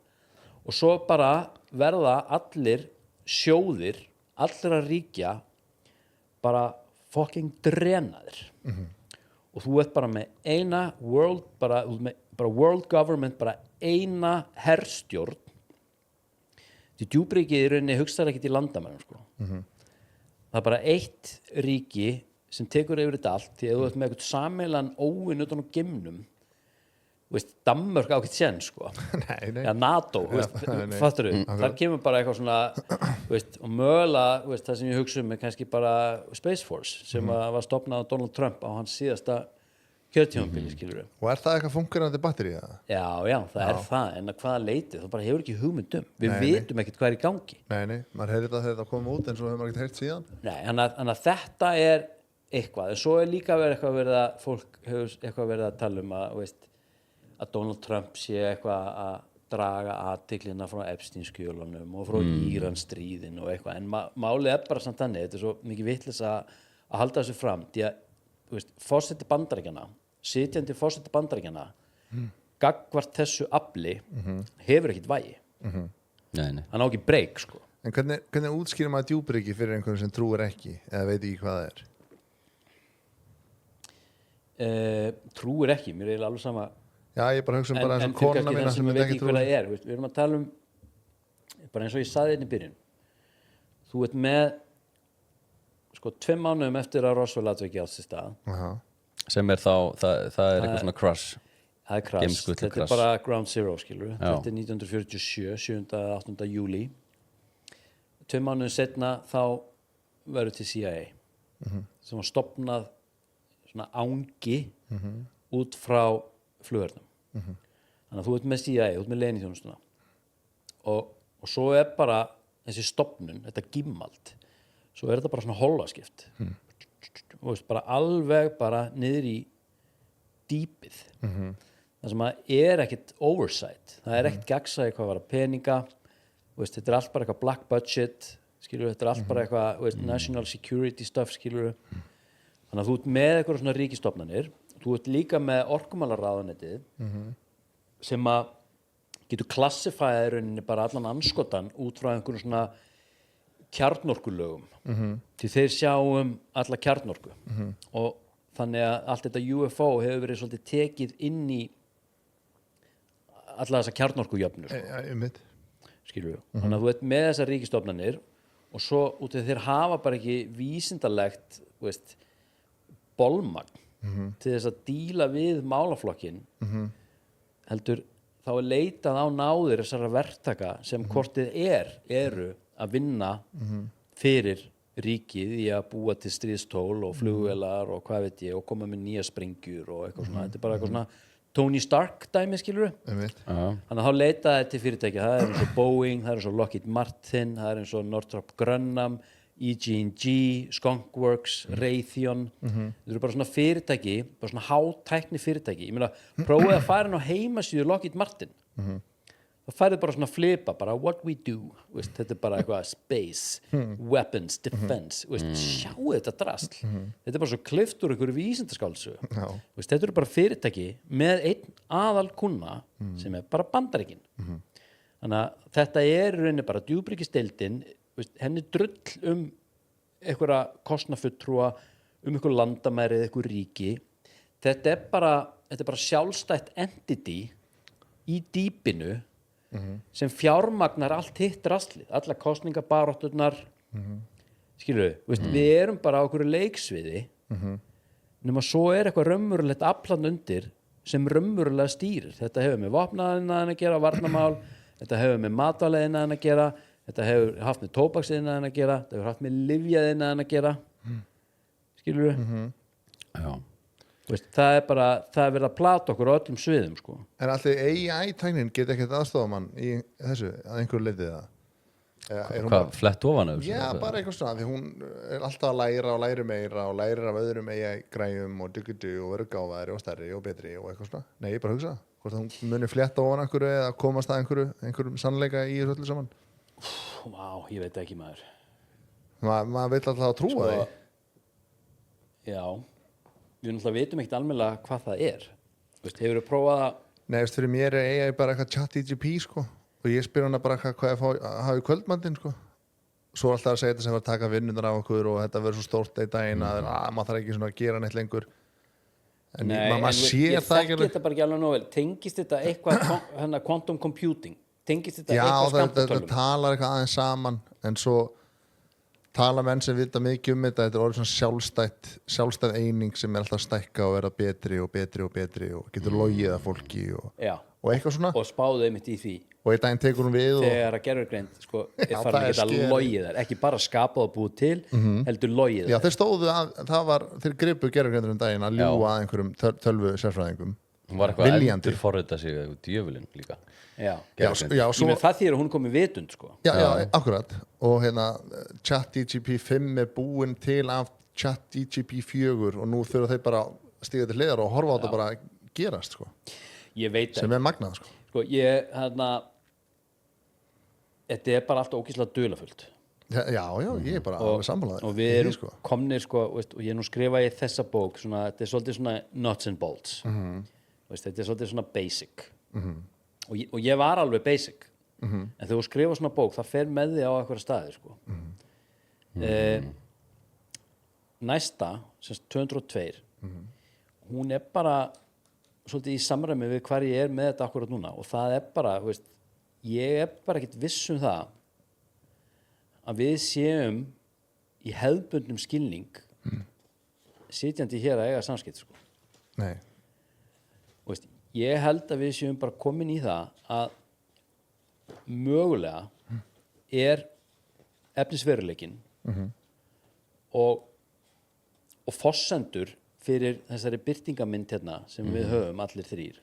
og svo bara verða allir sjóðir allra ríkja bara fucking drenaðir og þú ert bara með eina world government, bara eina herstjórn. Því djúpríkið í rauninni hugsar ekkert í landamærum það er bara eitt ríki sem tekur yfir þetta allt því að þú ert með eitthvað sameilan óvinn utan á geimnum Danmörk á ekkert sén sko. Nei. Já, NATO, fattur þar kemur bara eitthvað svona og mögulega, það sem ég hugsa er kannski bara Space Force sem var stofnað af Donald Trump á hans síðasta kjörtímabili, skilur við. Og það eitthvað fungerandi batteri í það? Já, það er það, en að hvaða leiti, það bara hefur ekki hugmyndum. Við vitum ekkert hvað er í gangi. Nei, maður heyrði þetta þegar það kom út, en svo hefur maður ekkert heyrt síðan. Nei, þannig að þetta er eitthvað, en svo er líka verið að fólk hefur eitthvað verið að tala um að Donald Trump sé eitthvað að draga athyglinna frá Epstein-skjölunum og frá Íran-stríðin og eitthvað, en málið er bara samt þannig, þetta er svo mikið vitleysa að halda þessu fram, því að forseti Bandaríkjanna, sitjandi forseti Bandaríkjanna gagnvart þessu afli hefur ekkert vægi Nei. hann á ekki breyk sko. En hvernig útskýrir maður djúpriki fyrir einhvern sem trúir ekki eða veit ekki hvað það er? Trúir ekki, mér er alveg sama Já, ég bara hugsa bara eins og fyrir konuna kannski mína þann sem sem veit ekki ekki trúir hvað það er við erum að tala bara eins og ég saði hérna í byrjun þú ert með 2 mánuðum eftir að Roswell atveki átt sér stað sem er þá, það er eitthvað svona crash það er crash, Geimskutlu þetta crash. er bara ground zero skilur þetta er 1947, 7. 8. júlí 2 mánuðum setna þá verður til CIA sem var stofnað svona ángi út frá flugvörnum þannig að þú ert með CIA, þú ert með leyniþjónustuna og svo er bara þessi stofnun, þetta gimmald svo er þetta bara svona hólfaskipt og bara alveg bara niður í dýpið það sem að er ekkit oversight það er ekkit gegnsæði hvað var að peninga þetta er allt bara eitthvað black budget skilur, þetta er allt bara eitthvað national security stuff skilur þannig að þú ert með eitthvað svona ríkistofnanir þú ert líka með orkumálaráðuneytið sem að getur klassifæðið í rauninni bara allan anskotan út frá einhverjum svona kjarnorkulögum því þeir sjá alla kjarnorku og þannig að allt þetta UFO hefur verið svolítið tekið inn í alla þessa kjarnorkujöfnur skilur við, þannig að þú ert með þessar ríkistofnanir og svo út af þeir hafa bara ekki vísindalegt bolmagn til þess að díla við málaflokkin heldur þá er leitað á náðir þessara verktaka sem kortið eru að vinna fyrir ríkið í að búa til stríðstól og flugvélar og hvað veit ég og koma með nýja sprengjur og eitthvað svona, þetta er bara eitthvað svona Tony Stark dæmi skilur þannig að þá leitaði til fyrirtækja það er eins og Boeing, það er eins og Lockheed Martin það er eins og Northrop Grumman EG&G, Skunkworks Raytheon, þetta eru bara svona fyrirtæki, bara svona hátækni fyrirtæki ég meina, prófið að fara inn á heimasíðu Lockheed Martin þá færið bara svona flipa, bara what we do þetta er bara eitthvað space weapons, defense sjáu þetta drasl þetta er bara svo klift úr einhverju vísindaskálsu þetta eru bara fyrirtæki með einn aðal kunna sem er bara Bandaríkin þannig að þetta er í rauninni bara djúpríkisdeildin henni drull einhverja kostnafulltrúa einhver landamæri eða einhver ríki þetta er bara sjálfstætt entity í dýpinu sem fjármagnar allt hitt raslið, alla kosningabarátturnar skilur við erum bara á einhverju leiksviði nema svo er eitthvað raunverulegt aflan undir sem raunverulega stýrir þetta hefur með vopnaðinaðan að gera varnarmál, þetta hefur með matvæleiðinaðan að gera þetta hefur haft með tóbaksiðinaðan að gera þetta hefur haft með lyfjaðinaðan að gera skilur við það er verið að plata okkur á öllum sviðum sko. En alltaf AI-tæknin geti ekkert aðstofamann í þessu, að einhverju leitið það Hvað, flett ofan af þessu? Já, bara eitthvað svona, því hún er alltaf að læra og læri meira og lærir af öðrum AI-græjum og duggudu og verður gáfaðri og stærri og betri og eitthvað svona. Nei, ég bara hugsa hvort hún muni fletta ofan einhverju eða komast að einhverjum sannleika í þessu öllu saman. Vá, ég veit ekki maður. Maður vill alltaf að trúa því. Já, við náttúrulega veitum ekkert almennilega hvað það er. Hefurðu prófað að... Nei, fyrir mér er AI bara eitthvað ChatGPT sko. Og ég spyr hana bara hvað ég hafi kvöldmandinn sko. Svo alltaf að segja þetta sem var að taka vinnunar á okkur og þetta verður svo stórt í daginn að maður þarf ekki svona að gera neitt lengur. En maður sér það ekki. Ég þekki þetta bara ekki alveg nóg vel. Tengist þetta eitthvað quantum computing? Tengist þetta eitthvað Já, skammtatölum? þetta talar eitthvað aðeins saman en svo tala menn sem vita mikið þetta er orðið svona sjálfstæð eining sem er alltaf að stækka og vera betri og getur logið að fólki og eitthvað svona og spáðu einmitt í því og einn daginn tekur hún við þegar að gerfugreind sko, er farin að geta logið þær ekki bara skapað og búið til heldur logið þær. Já, þeir stóðu að þeir gripu gerfugreindur daginn að ljúga að einhverjum tölvu sérfræðingum hún var eitthvað að endur forrita sig djöfulinn líka svo, ég með það því að hún kom í vitund sko. já, akkurat og ChatGPT 5 er búin til af ChatGPT 4 og nú þurfa þeir bara stíga til hliðar og horfa á þetta bara gerast sko. Ég veit sem er magnað sko. Þetta er bara alltaf ógeðslega dularfullt já, ég er bara alveg sammála og við erum sko. Komnir sko, veist, og ég nú skrifa í þessa bók svona, þetta er svolítið svona nuts and bolts veist, þetta er svolítið svona basic og ég var alveg basic en þegar þú skrifa svona bók það fer með þig á einhverja staði sko. Næsta sem 202 hún er bara svolítið í samræmi við hvar ég er með þetta akkurat núna og það er bara, veist, ég er bara ekkert viss það að við séum í hefðbundnum skilning sitjandi hér að eiga samskipt sko. Nei. Veist, ég held að við séum bara komin í það að mögulega er efnisveruleikinn og forsendur fyrir þessari birtingamynd hérna sem við höfum allir þrír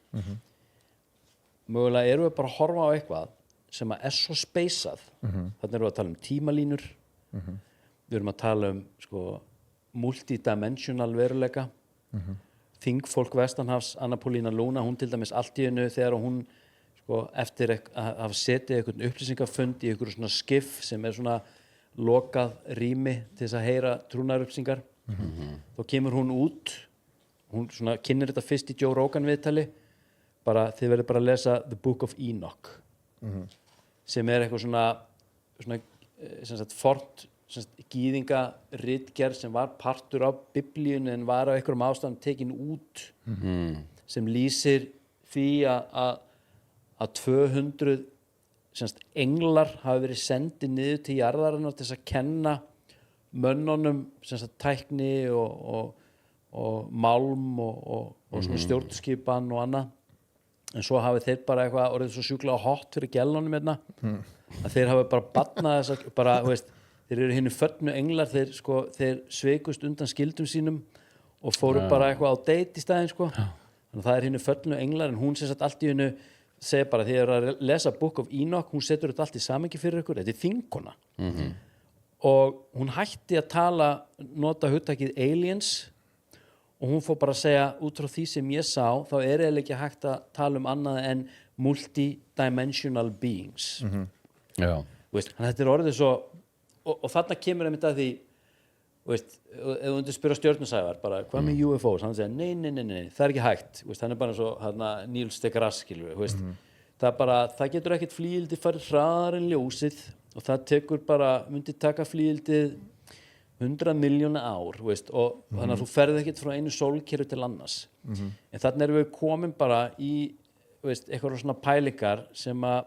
mögulega erum við bara að horfa á eitthvað sem er svo speysað þannig erum við að tala um tímalínur við erum að tala um sko, multidimensional veruleika þingfólk vestanhafs Anna Paulina Luna, hún til dæmis allt í hennu þegar hún sko, eftir að hafa setið einhvern upplýsingafund í einhverju svona skiff sem er svona lokað rými til þess að heyra trúnaðarupplýsingar þá kemur hún út hún svona kynnir þetta fyrst í Joe Rogan viðtali bara þið verður bara að lesa The Book of Enoch sem er eitthvað svona sem sagt fornt gýðinga ritgerð sem var partur af biblíunni en var á einhverjum ástæðum tekin út sem lýsir því að 200 englar hafi verið sendið niður til jarðarinnar til þess að kenna mönnunum tækni og málm og svona stjórnskipan og annað en svo hafi þeir bara eitthvað orðið svo sjúklega hot fyrir gælunum hérna að þeir hafi bara batnað þess að bara, veist, þeir eru hinnu föllnu englar þeir sveikust undan skildum sínum og fóru bara eitthvað á date í staðinn sko. Þannig að það er hinnu föllnu englar en hún sem sagt allt í hennu segir bara því að lesa Book of Enoch hún setur þetta allt í samengi fyrir ykkur þetta er þingkona og hún hætti að nota hugtakið aliens og hún fór bara að segja út frá því sem ég sá þá er eiginlega ekki hægt að tala um annað en multidimensional beings veist, þannig að þetta er orðið svo og þarna kemur einmitt að því veist, ef þú undir spyrja stjörnusævar bara hvað með UFOs, hann segja nei, það er ekki hægt veist, hann er bara svo Neil deGrasse skilur það getur ekkert flýildi farið hraðar en ljósið og það tekur bara, myndi taka flýildið 100 miljóna ár veist, og þannig að þú ferð ekkert frá einu sólkerfi til annars en þannig erum við komin bara í veist, eitthvað svona pælingar sem að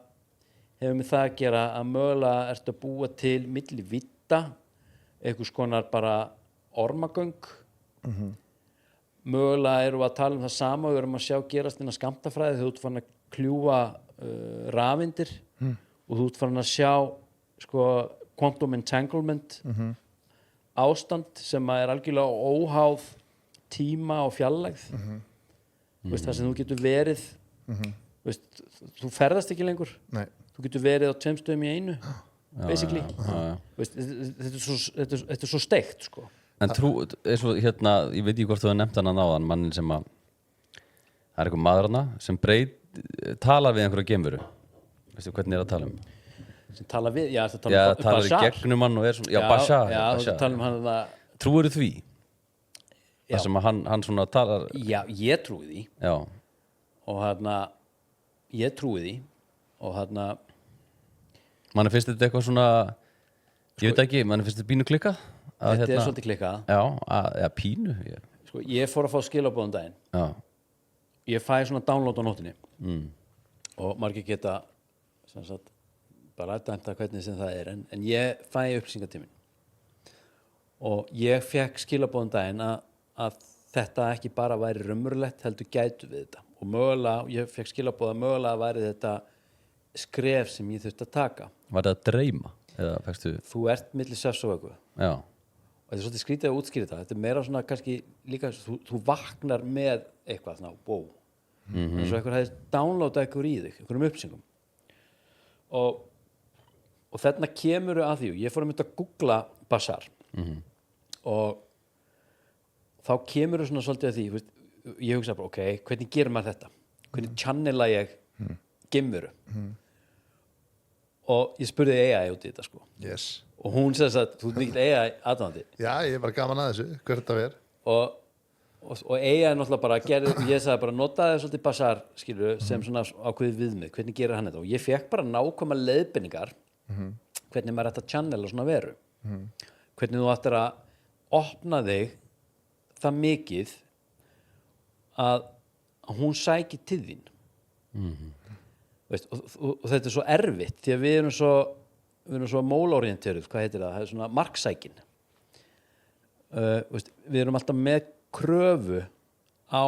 hefur með það að gera að mögulega ertu að búa til milli vita einhvers konar bara ormagöng mögulega erum við að tala um það sama og við erum að sjá gerast innan skammtafræði þegar þú ert farin að kljúfa rafeindir og þú ert farin að sjá sko quantum entanglement ástand sem er algjörlega óháð tíma og fjarlægð veist, það sem þú getur verið veist, þú ferðast ekki lengur þú getur verið á 2 stöðum í einu basically veist, þetta er svo steikt sko. En trú, eins og hérna ég veit ekki hvort þú hefur nefnt hann að náðan mannin sem að það er eitthvað maður hana sem talar við einhverja geimveru veistu hvernig er að tala um sem tala við, talar í gegnum hann og er svona, Bashar tala um hann trúirðu því? Það sem að hann svona talar já, ég trúi því já. Og ég trúi því og manni finnst þetta eitthvað svona ég veit ekki, manni finnst þetta pínu klikkað þetta er svolítið klikkað já, pínu sko, ég fór að fá skilabóðum daginn ég fæ svona download á nóttinni og margir geta sem sagt bara aðdæmta hvernig sem það er en ég fæ upplýsingatímin og ég fekk skilabóðum daginn að þetta ekki bara væri raunverulegt heldur gætu við þetta og mögulega, ég fekk skilabóð að mögulega væri þetta skref sem ég þurfti að taka. Var það að dreyma? Eða fækstu? Þú ert milli svefs og vöku Já. og þetta er svolítið skrítið að útskýra þetta er meira svona kannski líka þú vaknar með eitthvað svona wow eins og einhver hefði downloadað eitthvað í þig einhverjum uppsingum og þarna kemur að því og ég fór að mynda að googla Bashar og þá kemur svona svolítið að því veist, ég hugsa bara ok, hvernig gerir maður þetta hvernig channela ég geimveru og ég spurði AI út í þetta sko Yes. og hún sagði að þú ert mikill AI aðdáandi Já, ég er bara gaman að þessu, hvert að vera. og AI náttúrulega bara gerði, ég sagði bara notaði svolítið Bashar skilur sem svona ákveðið viðmið, hvernig gerir hann þetta og ég fekk bara nákvæma leiðbeiningar hvernig maður ætti að channela svona veru hvernig þú ættir að opna þig það mikið að hún sæki til þín veist, og þetta er svo erfitt því að við erum svo mólorienteruð, hvað heitir það er svona marksækin veist, við erum alltaf með kröfu á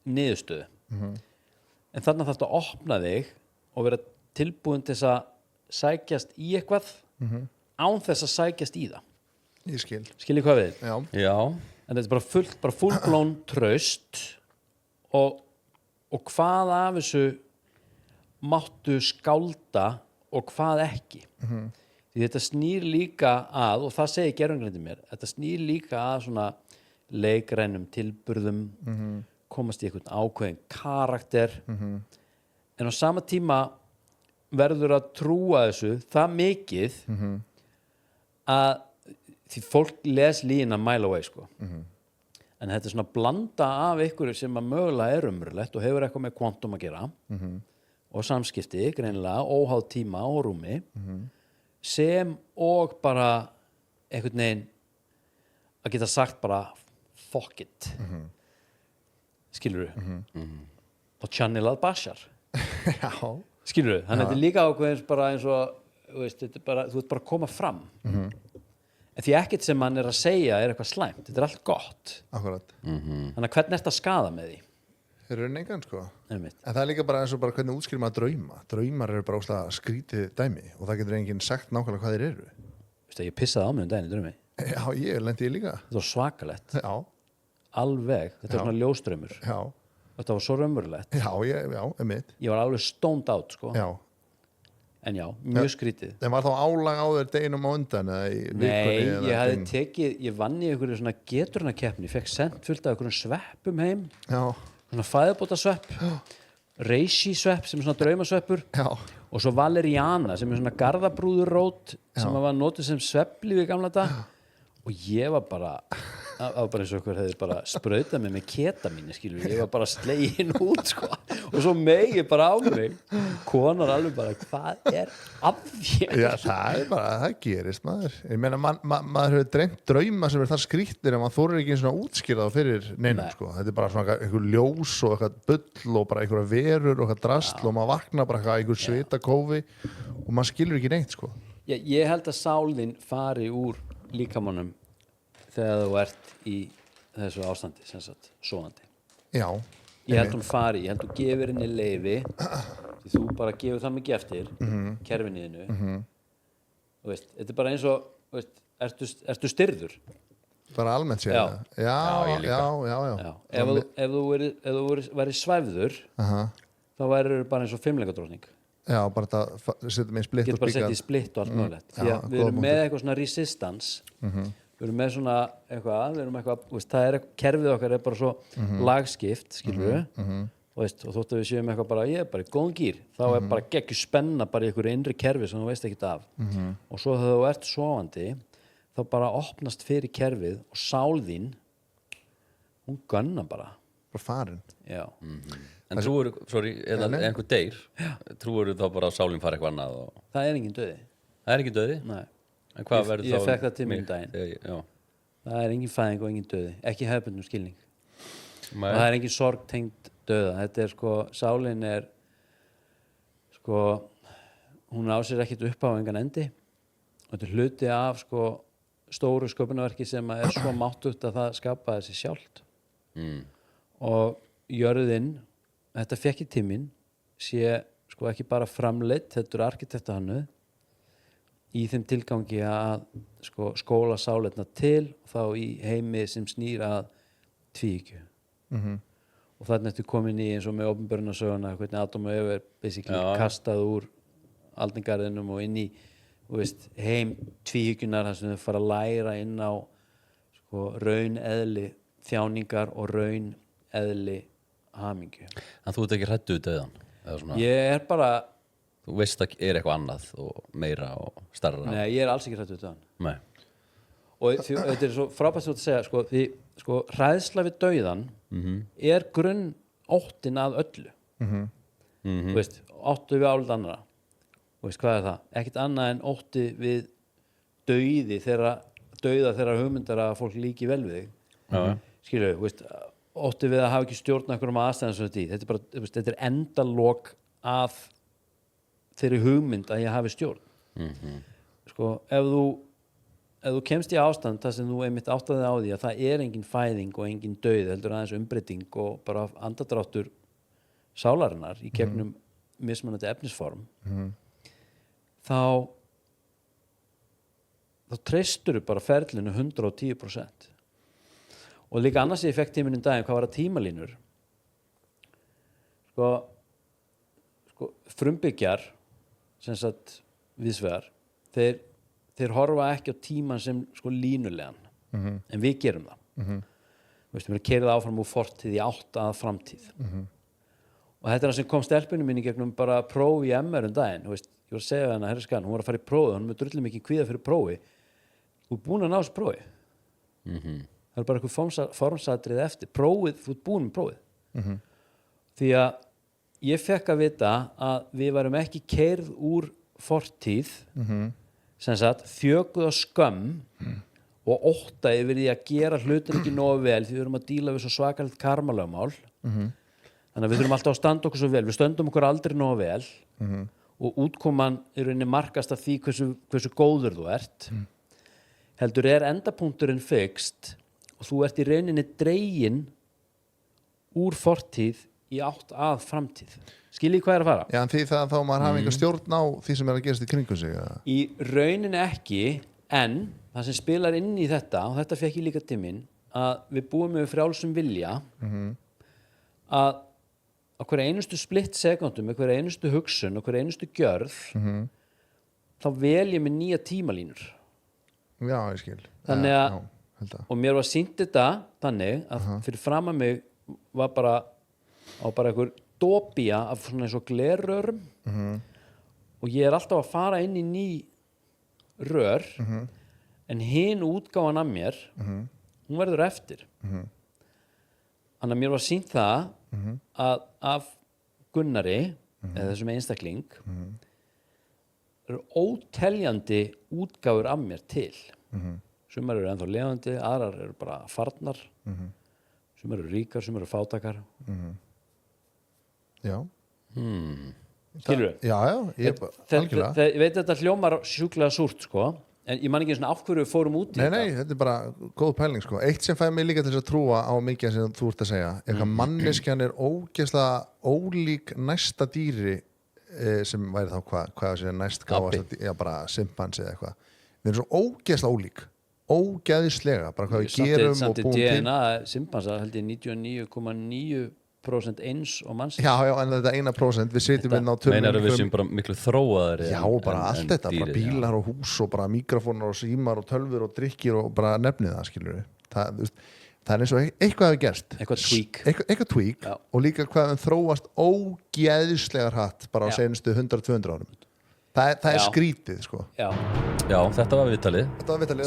niðurstöðu en þarna þarftu að opna þig og vera tilbúin til þess að sækjast í eitthvað án þess að sækjast í það Ég skil. skiljið hvað við Já. Já. en þetta er bara fullblón traust og hvað af þessu máttu skálda og hvað ekki því þetta snýr líka að og það segir gerfungrindi mér þetta snýr líka að svona leikrænum tilburðum komast í einhvern ákveðin karakter en á sama tíma verður að trúa þessu það mikið að því fólk les lína mile away sko en þetta er svona blanda af ykkur sem að mögulega er umrulegt og hefur eitthvað með kvantum að gera og samskipti, greinilega, óháð tíma og rúmi sem og bara einhvern veginn að geta sagt bara fuck it skilurðu og channelað Bashar Já. skilurðu, þannig að þetta er líka ákveðins bara eins og þú veist, þetta er bara, þú ert bara að koma fram en því ekkert sem hann er að segja er eitthvað slæmt, þetta er allt gott Akkurat. þannig að hvernig ertu að skaða með því Þeir eru engan, sko. einmitt. En það er líka bara eins og bara hvernig útskýrir maður drauma. Draumar eru bara óslega skrítið dæmi og það getur enginn sagt nákvæmlega hvað þeir eru. Veistu, ég pissaði á mig daginn í draumi Já, ég lendi í líka. þetta var svakalegt, Já, alveg þetta var svona ljóstraumur, já, þetta var svo raunverulegt já, einmitt. ég var alveg stoned out sko Já. en já, mjög skrítið En var þá álag á þér deginum á undan eða í vikunni? nei, eða ég hafði daginn? tekið, ég vann í einhverju svona geturnakeppni, fekk sendt fullt af einhverjum sveppum heim Já, svona fæðubótasvepp reishi svepp sem er svona draumasveppur já, og svo valeriana sem er svona garðabrúðurrót sem var notið sem svepplíf í gamla dag og ég var bara það var bara eins og okkur hefði bara sprautað mig með ketamíni skilur, ég var bara slegin út sko, og svo megi bara á mig konar alveg bara hvað er af þér já, það er bara, það gerist maður. Ég meina, maður hefur dreymt drauma sem er það skrýttir en maður þorir ekki svona útskýrað fyrir neinum, Nei. sko. Þetta er bara svona einhver ljós og eitthvað bull og bara einhverja verur og eitthvað drasl og maður vaknar bara eitthvað einhver svita kófi og maður skilur ekki neitt, sko. ég held að sálinn fari úr líkamannum þegar þú ert í þessu ástandi sem sagt, sofandi Já. ég held hún fari, ég held þú gefur henni leyfi því þú bara gefur það mikið eftir kerfinniðinu þú veist, þetta er bara eins og þú veist, ertu styrður Bara almennt séð. Já. Já, ég líka. já. ef þú væri svæfður þá væri bara eins og fimmleikadrótning Já, bara þetta setja mig í splitt getur og bara spíka. sett í splitt og allt mögulegt því Já, að við góða erum punktur. með eitthvað svona resistance við erum með svona eitthvað við erum eitthvað, þú veist, það er kerfið okkar er bara svo lagskipt, skilur við og þótt að við séum eitthvað bara ég er bara í góðan gýr, þá er bara geggjur spenna bara í einhverju innri kerfi sem þú veist ekkert af og svo þegar þú ert sofandi þá bara opnast fyrir kerfið og sál þín hún gunna bara Bara farin. já, En trúur, sorry, eða nei. einhver deyr trúur þá bara að sálinn fara eitthvað annað og... það er engin döði Það er ekki döði? nei, En hvað verður ég þá fékk það til mín mig? daginn. Já. það er engin fæðing og engin döði ekki hefðbundnum skilning Nei. og það er engin sorg tengd döða þetta er sko, sálin er sko hún á sér ekkert upp á engan endi og þetta er hluti af sko stóru sköpunarverki sem er svo máttugt að það skapaði sig sjálft og jörðin, þetta fekk í tíminn sé sko ekki bara framleitt, þetta er arkitektahannu í þeim tilgangi að sko, skóla sáleitna til og þá í heimi sem snýr að tvíhyggju og þarna ertu komin í eins og með opinberunarsöguna hvernig Adam og Eva er basically kastað úr aldingarðinum og inn í heim tvíhyggjunar þar sem þau fara að læra inn á sko, raun eðli þjáningar og raun eðli hamingju. En þú ert ekki hræddur við dauðann? Ég er bara Þú veist að er eitthvað annað og meira og starra? Nei, ég er alls ekki hræddur við dauðann. Nei. Og þetta er svo frábært að segja sko, því sko, hræðsla við dauðann er grunn óttin að öllu þú veist, óttu við álið annara þú veist, hvað er það? Ekkert annað en ótti við dauða þeirra hugmyndar að fólk líki vel við þig skilur við, veist, ótti við að hafa ekki stjórn einhverjum aðstæðan svo þetta er bara, veist, þetta er endalok að þeirri hugmynd að ég hafi stjórn sko, ef þú kemst í ástand þar sem þú einmitt áttaði á því að það er engin fæðing og engin dauð heldur aðeins umbreyting og bara andadráttur sálarinnar í gegnum mismunandi efnisform þá treystur bara ferlinu 110% og líka annars ég fekk tíminn daginn hvað var að tímalínur sko frumbyggjar sem sagt viðsvegar þeir horfa ekki á tíman sem sko línulegan en við gerum það við erum að keyra það áfram úr fortíð í átt að framtíð og þetta er það sem kom stelpunum minni gegnum bara próf í MR daginn veist, ég var að segja hana, herriskan, hún var að fara í prófi hún með drullum ekki kvíða fyrir prófi þú er búin að ná þessu prófi það er bara eitthvað formsatrið eftir prófið, þú ert búin með prófið því að ég fekk að vita að við varum ekki keyrð úr fortíð sem sagt þjökuð á skömm og ótta yfir því að gera hlutin ekki nógu vel því við erum að díla við svo svakalegt karmalögmál þannig að við þurfum alltaf að standa okkur svo vel við stöndum okkur aldrei nógu vel og útkoman í rauninni markast af því hversu góður þú ert heldur er endapunkturinn fixt og þú ert í rauninni dregin úr fortíð í átt að framtíð skiljið hvað er að fara? Já, en því það þá maður hafi einhver stjórn á því sem er að gerast í kringum sig í rauninni ekki en það sem spilar inn í þetta og þetta fekk ég líka til mín að við búum með frjálsum vilja að á hverja einustu splitt sekundum með hverja einustu hugsun og hverja einustu gjörð þá vel ég með nýja tímalínur Já, ég skil þannig að, já, og mér var sýnt þetta þannig að fyrir fram að mig var bara einhver dópía af svona eins og glerrörum og ég er alltaf að fara inn í ný rör en hin útgáfan af mér hún verður eftir þannig að mér var sýnt það að af Gunnari eða þessum einstakling eru óteljandi útgáfur af mér til sumar eru ennþá lifandi aðrar eru bara farnar sumar eru ríkar, sumar eru fátakar Já skilur við? Já, ég algjörlega ég veit að þetta hljómar sjúklega súrt sko en ég man ekki svona af hverju við fórum út í Nei, þetta er bara góð pæling sko. Eitt sem fæði mig líka til þess að trúa á mikið sem þú ert að segja er að manneskjan er ógeðslega ólík næsta dýri sem væri þá hvað sé næst gáast já, bara simpansi eða eitthvað við erum svo ógeðslega ólík ógeðislega, bara hvað við gerum og búum til DNA simpansa held ég 99,9% eins og manns Já, en þetta 1% við sitjum inn á Meinar við sem bara miklu þróaðari Já, bara allt þetta, bara bílar og hús og bara mikrofónar og símar og tölvur og drykkir og bara nefnið það, skilur við það er eins og eitthvað hefur gerst eitthvað tweak Já. og líka hvað við þróast ógeðislega hratt bara á senustu 100-200 árum það er skrítið, sko Já, þetta var viðtalið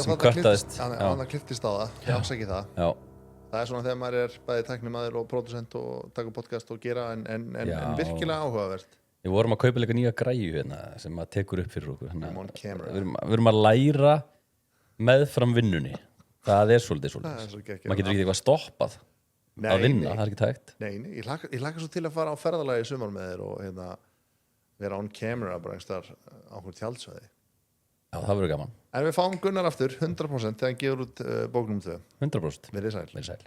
sem kvartaðist hann kliftist á það, ég ásæki það Já. Það er svona þegar maður er bæði tæknimaður og pródusent og taka podcast og gera en virkilega áhugavert Við vorum að kaupa líka nýja græju hérna sem að tekur upp fyrir okkur Við erum að læra meðfram vinnunni það er svolítið maður getur ekki eitthvað stoppað að vinna, það er ekki tækt Nei, ég hlakka svo til að fara á ferðalagi í sumar með þér og vera on camera bara einhverstaðar á einhver tjaldsvæði Já, það verður gaman. En við fáum Gunnar aftur 100% þegar hann gefur út bók nr. 2. 100%. Verið sæl. Verið sæl.